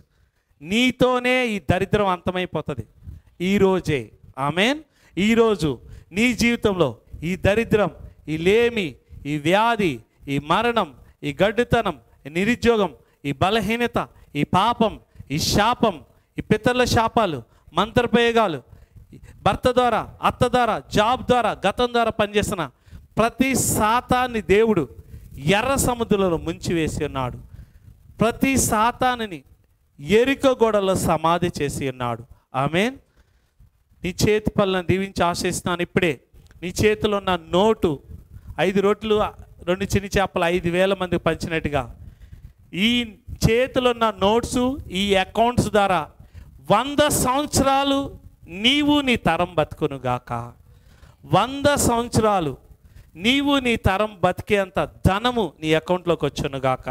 నీతోనే ఈ దరిద్రం అంతమైపోతుంది ఈరోజే. ఆమెన్. ఈరోజు నీ జీవితంలో ఈ దరిద్రం, ఈ లేమి, ఈ వ్యాధి, ఈ మరణం, ఈ గడ్డుతనం, ఈ నిరుద్యోగం, ఈ బలహీనత, ఈ పాపం, ఈ శాపం, ఈ పితరుల శాపాలు, మంత్రప్రయోగాలు, భర్త ద్వారా, అత్త ద్వారా, జాబ్ ద్వారా, గతం ద్వారా పనిచేస్తున్న ప్రతి సాతాన్ని దేవుడు ఎర్ర సముద్రంలో ముంచివేసి ఉన్నాడు. ప్రతి సాతానుని ఎరికో గోడలో సమాధి చేసి ఉన్నాడు. ఆమేన్. నీ చేతి పనులను దీవించి ఆశిస్తున్నాను. ఇప్పుడే నీ చేతిలో ఉన్న నోటు 5 రొట్టెలు 2 చిన్ని చేపలు 5,000 మందికి పంచినట్టుగా ఈ చేతిలో ఉన్న నోట్సు, ఈ అకౌంట్స్ ద్వారా 100 సంవత్సరాలు నీవు నీ తరం బతుకునుగాక. 100 సంవత్సరాలు నీవు నీ తరం బతికేంత ధనము నీ అకౌంట్లోకి వచ్చునుగాక.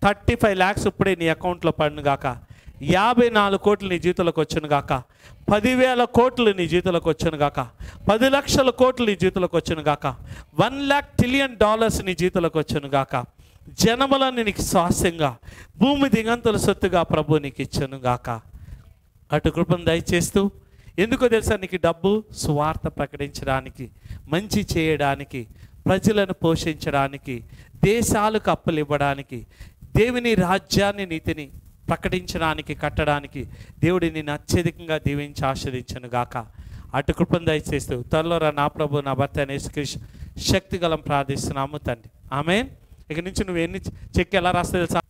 35 lakhs ఇప్పుడే నీ అకౌంట్లో పడునుగాక. 54 కోట్లు నీ జీవితంలోకి వచ్చునుగాక. 10,000 కోట్లు నీ జీవితంలోకి వచ్చునుగాక. 10 లక్షల కోట్లు నీ జీవితంలోకి వచ్చునుగాక. $1 lakh trillion నీ జీవితంలోకి వచ్చునుగాక. జనములను నీకు స్వాస్యంగా, భూమి దిగంతుల సొత్తుగా ప్రభు నీకు ఇచ్చునుగాక. అటు కృపను దయచేస్తూ, ఎందుకో తెలుసా, నీకు డబ్బు సువార్త ప్రకటించడానికి, మంచి చేయడానికి, ప్రజలను పోషించడానికి, దేశాలకు అప్పులు ఇవ్వడానికి, దేవుని రాజ్యాన్ని, నీతిని ప్రకటించడానికి, కట్టడానికి దేవుడి నిన్ను అత్యధికంగా దీవించి ఆశీర్వదించునుగాక. అటు కృపను దయచేస్తూ త్వరలో నా ప్రభు, నా భర్త యేసుక్రీస్తు శక్తి గలం ప్రార్థిస్తున్నాము తండ్రి. ఆమేన్. ఇక నుంచి నువ్వు ఎన్ని చెక్ ఎలా రాస్తే తెలుసా?